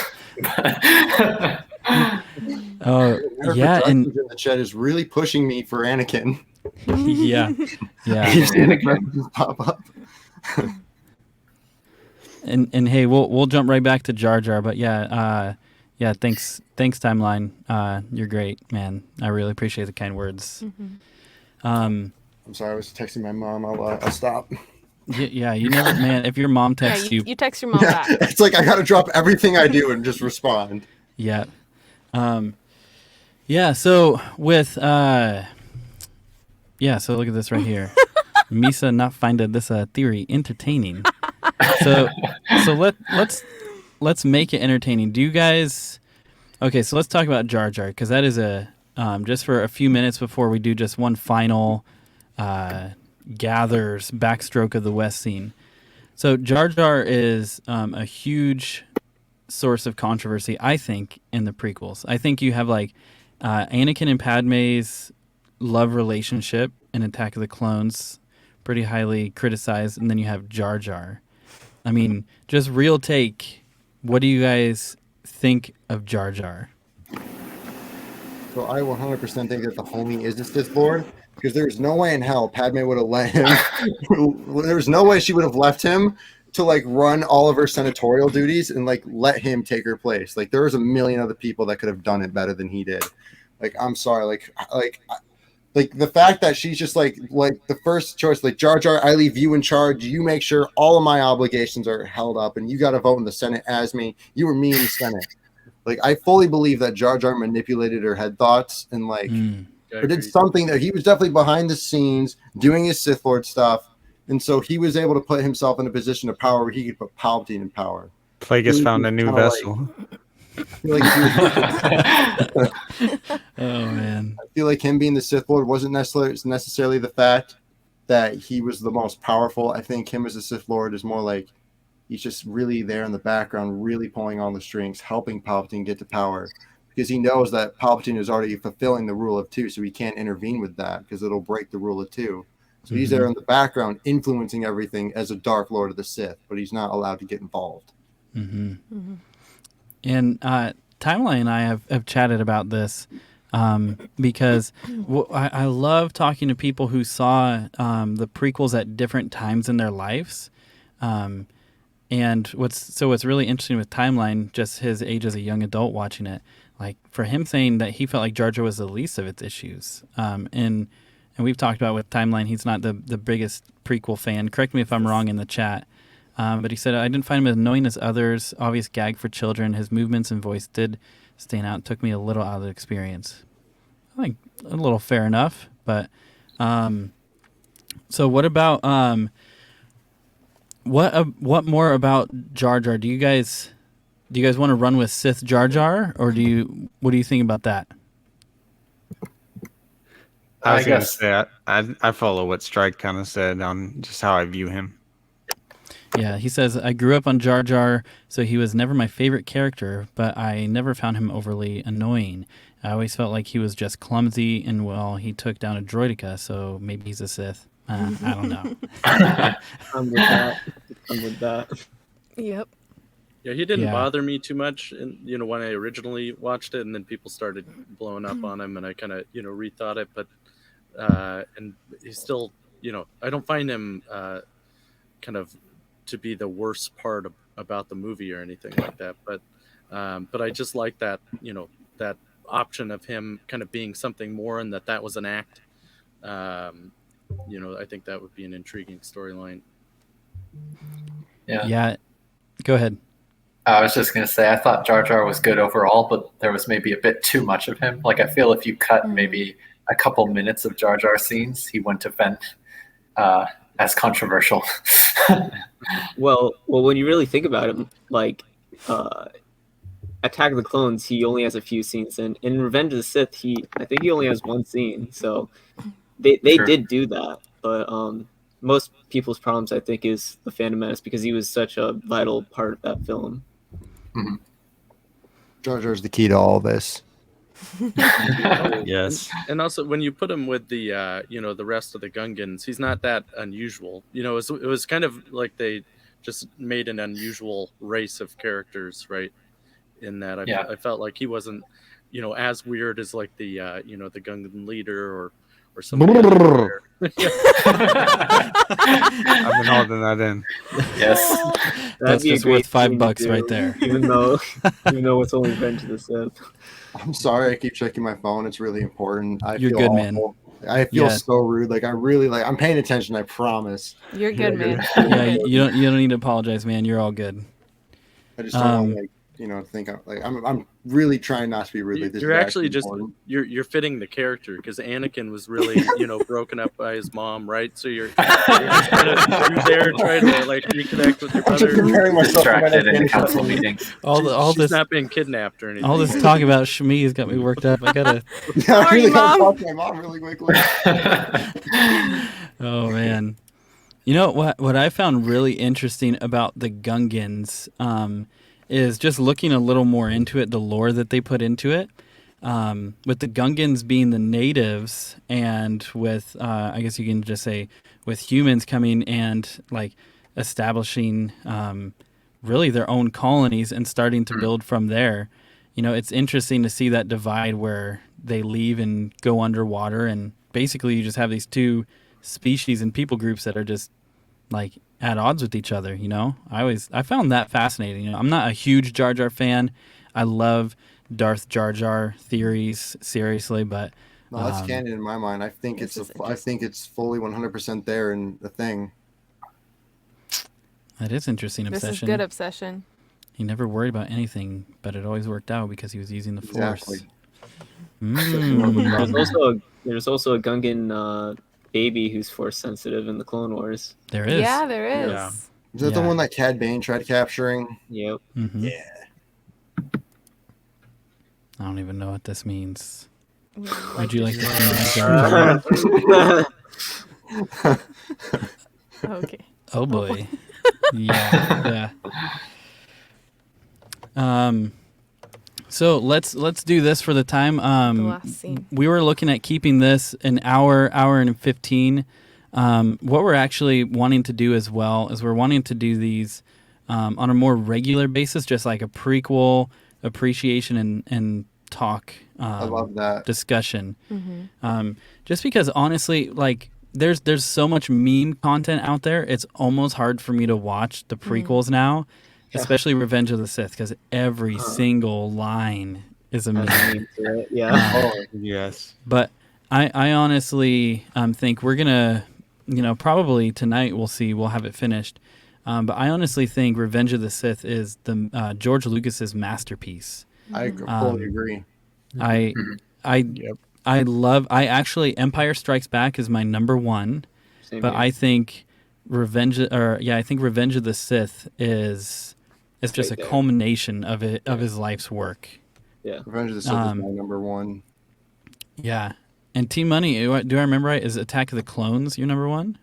Oh, yeah, and in the chat is really pushing me for Anakin. yeah. Anakin pop up. And hey, we'll jump right back to Jar Jar, but thanks Timeline. You're great, man. I really appreciate the kind words. Mm-hmm. I'm sorry, I was texting my mom. I'll stop. Yeah, you never, man. If your mom texts you, you text your mom back. It's like I got to drop everything I do and just respond. yeah. Yeah. So with so look at this right here. Misa not finding this theory entertaining. So let's make it entertaining. Do you guys? Okay, so let's talk about Jar Jar because that is a just for a few minutes before we do just one final gathers backstroke of the West scene. So Jar Jar is a huge source of controversy, I think, in the prequels. I think you have like Anakin and Padme's love relationship in Attack of the Clones, pretty highly criticized, and then you have Jar Jar. I mean, just real take. What do you guys think of Jar Jar? So I 100% think that the homie is the Sith Lord, because there's no way in hell Padme would have let him. There's no way she would have left him to like run all of her senatorial duties and like let him take her place. Like there was a million other people that could have done it better than he did. Like I'm sorry, like the fact that she's just like the first choice, like Jar Jar, I leave you in charge. You make sure all of my obligations are held up, and you got to vote in the Senate as me. You were me in the Senate. Like I fully believe that Jar Jar manipulated her head thoughts and like or did something that he was definitely behind the scenes doing his Sith Lord stuff, and so he was able to put himself in a position of power where he could put Palpatine in power. Plagueis found a new vessel. I feel like Oh man, I feel like him being the Sith Lord wasn't necessarily the fact that he was the most powerful. I think him as a Sith Lord is more like he's just really there in the background, really pulling on the strings, helping Palpatine get to power, because he knows that Palpatine is already fulfilling the rule of two, so he can't intervene with that because it'll break the rule of two. So he's there in the background, influencing everything as a Dark Lord of the Sith, but he's not allowed to get involved. And Timeline and I have chatted about this because I love talking to people who saw the prequels at different times in their lives. And what's really interesting with Timeline, just his age as a young adult watching it, like for him saying that he felt like Jar Jar was the least of its issues. And we've talked about with Timeline, he's not the biggest prequel fan. Correct me if I'm wrong in the chat. But he said, I didn't find him as annoying as others. Obvious gag for children. His movements and voice did stand out. Took me a little out of the experience. I think a little fair enough. But so what about what more about Jar Jar? Do you guys want to run with Sith Jar Jar, or what do you think about that? I was going to say I follow what Strike kind of said on just how I view him. Yeah, he says, I grew up on Jar Jar, so he was never my favorite character, but I never found him overly annoying. I always felt like he was just clumsy, and well, he took down a droideka, so maybe he's a Sith. I don't know. I'm with that. Yep. Yeah, he didn't bother me too much, when I originally watched it, and then people started blowing up on him, and I kind of, rethought it. But and he's still, I don't find him kind of to be the worst part about the movie or anything like that. But I just like that, that option of him kind of being something more, and that was an act. I think that would be an intriguing storyline. Yeah. Go ahead. I was just going to say, I thought Jar Jar was good overall, but there was maybe a bit too much of him. Like, I feel if you cut maybe a couple minutes of Jar Jar scenes, he wouldn't have been as controversial. Well, when you really think about it, like Attack of the Clones, he only has a few scenes, and in Revenge of the Sith, I think he only has one scene. So they did do that, but most people's problems, I think, is the Phantom Menace, because he was such a vital part of that film. Mm-hmm. Jar Jar's the key to all this. Yes. And also, when you put him with the the rest of the Gungans, he's not that unusual. It was kind of like they just made an unusual race of characters, right? In that I felt like he wasn't as weird as like the the Gungan leader or somebody else. I've been holding that in. Yes. That's just worth $5 right there. Even though it's only Revenge of the Sith. I'm sorry, I keep checking my phone. It's really important. You're good, man. I feel so rude. Like I'm paying attention. I promise. You're good, man. Yeah, you don't need to apologize, man. You're all good. I just don't want to think I'm really trying not to be rude. Like, this You're is actually just important. you're fitting the character because Anakin was really broken up by his mom, right? So you're there trying to like reconnect with your brother. Distracted in the council meetings. All She's this not being kidnapped or anything. all this talk about Shmi has got me worked up. I gotta. Yeah, I Sorry, really gotta Mom. talk to my mom really quickly. Oh man, you know what I found really interesting about the Gungans is just looking a little more into it, the lore that they put into it. With the Gungans being the natives, and with I guess you can just say with humans coming and like establishing really their own colonies and starting to build from there. It's interesting to see that divide where they leave and go underwater, and basically you just have these two species and people groups that are just like at odds with each other. I found that fascinating. I'm not a huge Jar Jar fan. I love Darth Jar Jar theories, seriously, but No, that's canon in my mind. I think it's fully 100% there in the thing. that is interesting. This Obsession. is good obsession. He never worried about anything, but it always worked out because he was using the Exactly. Force. Mm. There's also a Gungan baby who's Force sensitive in the Clone Wars. There is. Yeah, there is. Yeah. Is that the Yeah. one that Cad Bane tried capturing? Yep. Mhm. Yeah. I don't even know what this means. We Would you like to see my Okay. Oh boy. Yeah. So let's do this for the time. The last scene. We were looking at keeping this an hour and 15. What we're actually wanting to do as well is we're wanting to do these on a more regular basis, just like a prequel appreciation and talk. I love that. Discussion. Mm-hmm. Just because honestly, like there's so much meme content out there, it's almost hard for me to watch the prequels now, especially Revenge of the Sith, because every single line is a meme. Yeah. Yes. But I honestly think we're gonna, probably tonight we'll have it finished. But I honestly think Revenge of the Sith is the George Lucas's masterpiece. I fully agree. I actually Empire Strikes Back is my number one, Same but here. I think Revenge of the Sith is just right a there. culmination of his life's work. Revenge of the Sith is my number one. Yeah. And Team Money, do I remember right? Is Attack of the Clones your number one?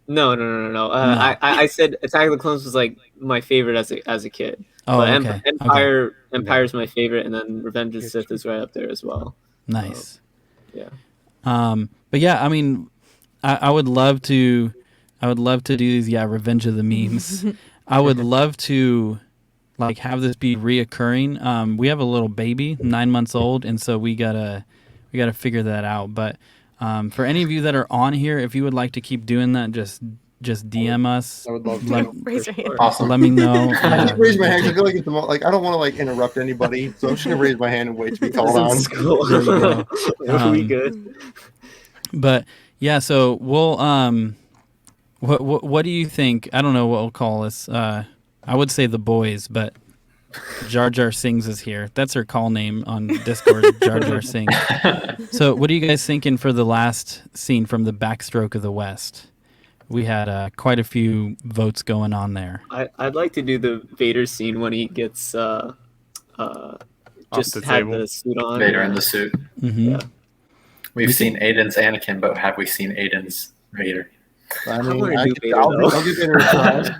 No. No. I said Attack of the Clones was like my favorite as a kid. Oh, But okay. Empire's my favorite, and then Revenge of the Sith is right up there as well. Nice. Yeah. But yeah, I mean, I would love to do these. Yeah, Revenge of the Memes. I would love to like have this be reoccurring. We have a little baby, 9 months old, and so we gotta figure that out. But for any of you that are on here, if you would like to keep doing that, just DM us. I would love to. Raise your hand. Awesome. Let me know. I just raise my hand. I feel like it's the most, I don't want to interrupt anybody, so I'm just gonna raise my hand and wait to be called on. This is cool. There you go. we good. But yeah, so we'll what do you think? I don't know what we'll call this. I would say the boys, but Jar Jar Sings is here. That's her call name on Discord. Jar Jar Sings. So what are you guys thinking for the last scene from the Backstroke of the West? We had quite a few votes going on there. I'd like to do the Vader scene when he gets the had table. the suit on. Vader in the suit. Mm-hmm. Yeah. We've seen Aiden's Anakin, but have we seen Aiden's Vader? I I'm mean, gonna do Vader, I'll though. give Vader a try.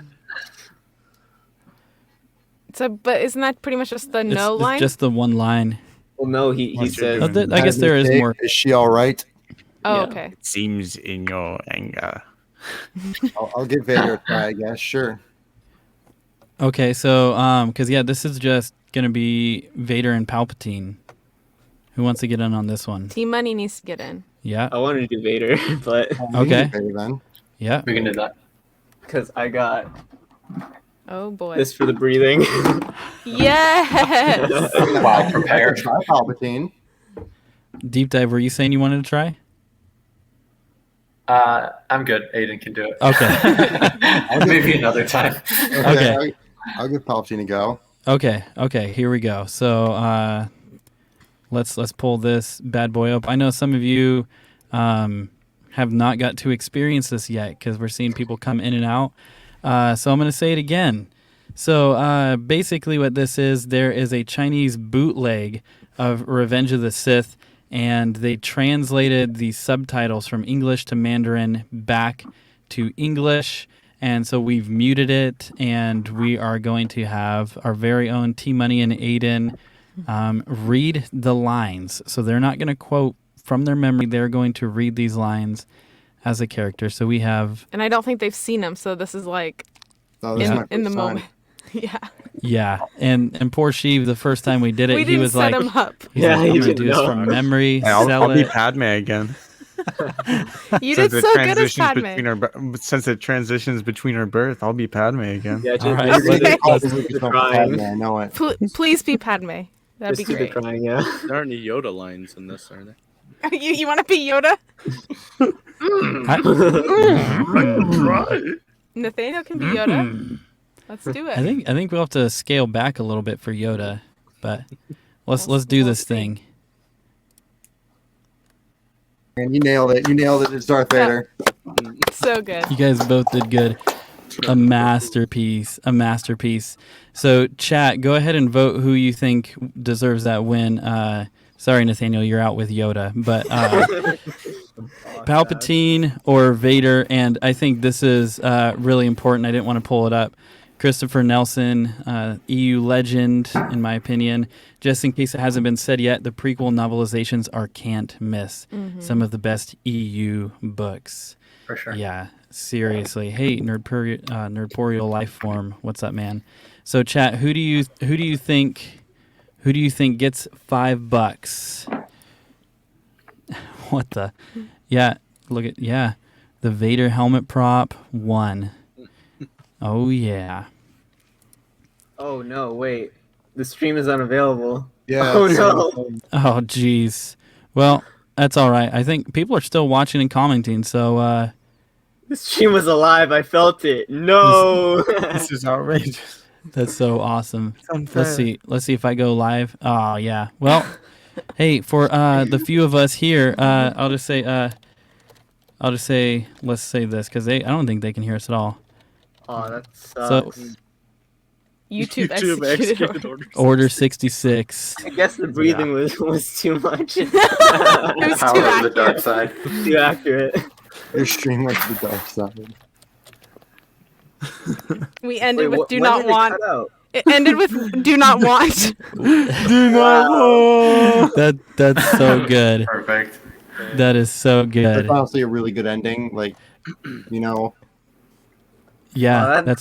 So, but isn't that pretty much just the no It's line? just the one line. Well, no, he Once you're says. doing I guess there is more. Is she all right? Oh, Yeah. okay. Seems in your anger. I'll give Vader a try, I guess. Sure. Okay, so because this is just gonna be Vader and Palpatine. Who wants to get in on this one? Team Money needs to get in. Yeah. I wanted to do Vader, but Okay. Vader then. Yeah. We can do that. because I got Oh boy. this for the breathing. Yes. Wow, prepared. Try Palpatine. Deep dive. Were you saying you wanted to try? I'm good. Aiden can do it. Okay. Maybe another time. Okay. I'll give Palpatine a go. Okay, here we go. So let's pull this bad boy up. I know some of you have not got to experience this yet because we're seeing people come in and out. So I'm going to say it again. So basically what this is, there is a Chinese bootleg of Revenge of the Sith, and they translated the subtitles from English to Mandarin back to English. And so we've muted it, and we are going to have our very own T-Money and Aiden read the lines. So they're not going to quote from their memory. They're going to read these lines as a character. So we have... And I don't think they've seen them, so this is like So this is my in the first moment. time. Yeah. Yeah, and poor Sheev, the first time we did it, We he didn't was set like, him up. he's Yeah, like, he I'm going to didn't do this know. from memory, Hey, I'll sell be it. Padme again. You Since did it so good as transitions Padme. since it transitions between her birth, I'll be Padme again. Yeah, just All right, just let's- Oh, let's- this is the Padme, crying. I know it. Please be Padme. That'd be Just do the great. crying, yeah. There aren't any Yoda lines in this, are there? You want to be Yoda? Nathaniel can be Yoda. Let's do it. I think we'll have to scale back a little bit for Yoda, but let's do we'll this see. thing. And you nailed it. You nailed it. It's Darth Vader. So good. You guys both did good. A masterpiece. A masterpiece. So, chat, go ahead and vote who you think deserves that win. Sorry, Nathaniel, you're out with Yoda. But Palpatine or Vader, and I think this is really important. I didn't want to pull it up. Christopher Nelson, EU legend, in my opinion. Just in case it hasn't been said yet, the prequel novelizations are can't miss. Some of the best EU books. For sure. Yeah, seriously. Hey, Nerdporial Lifeform, what's up, man? So, chat, who do you think gets $5? What the? Yeah, look at the Vader helmet prop won. Oh yeah. Oh no, wait. The stream is unavailable. Yeah. Oh no. Oh jeez. Well, that's all right. I think people are still watching and commenting. So The stream was alive. I felt it. No. This is outrageous. that's so awesome. Unfair. Let's see if I go live. Oh yeah. Well, hey, for the few of us here, I'll just say let's say this because I don't think they can hear us at all. Oh, that So sucks. YouTube executed executed order. Order 66. I guess the breathing was too much. It was too Power of the dark accurate. side. Too accurate. Your stream went to the dark side. We ended with Wait, do when not did it want. cut out? It ended with do not want. Do not want. That's so good. Perfect. That is so That's good. honestly a really good ending. Like, you know, Yeah, Oh,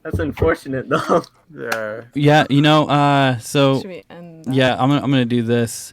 That's unfortunate though. Yeah. yeah. You know, so Should we end that? yeah, I'm gonna do this.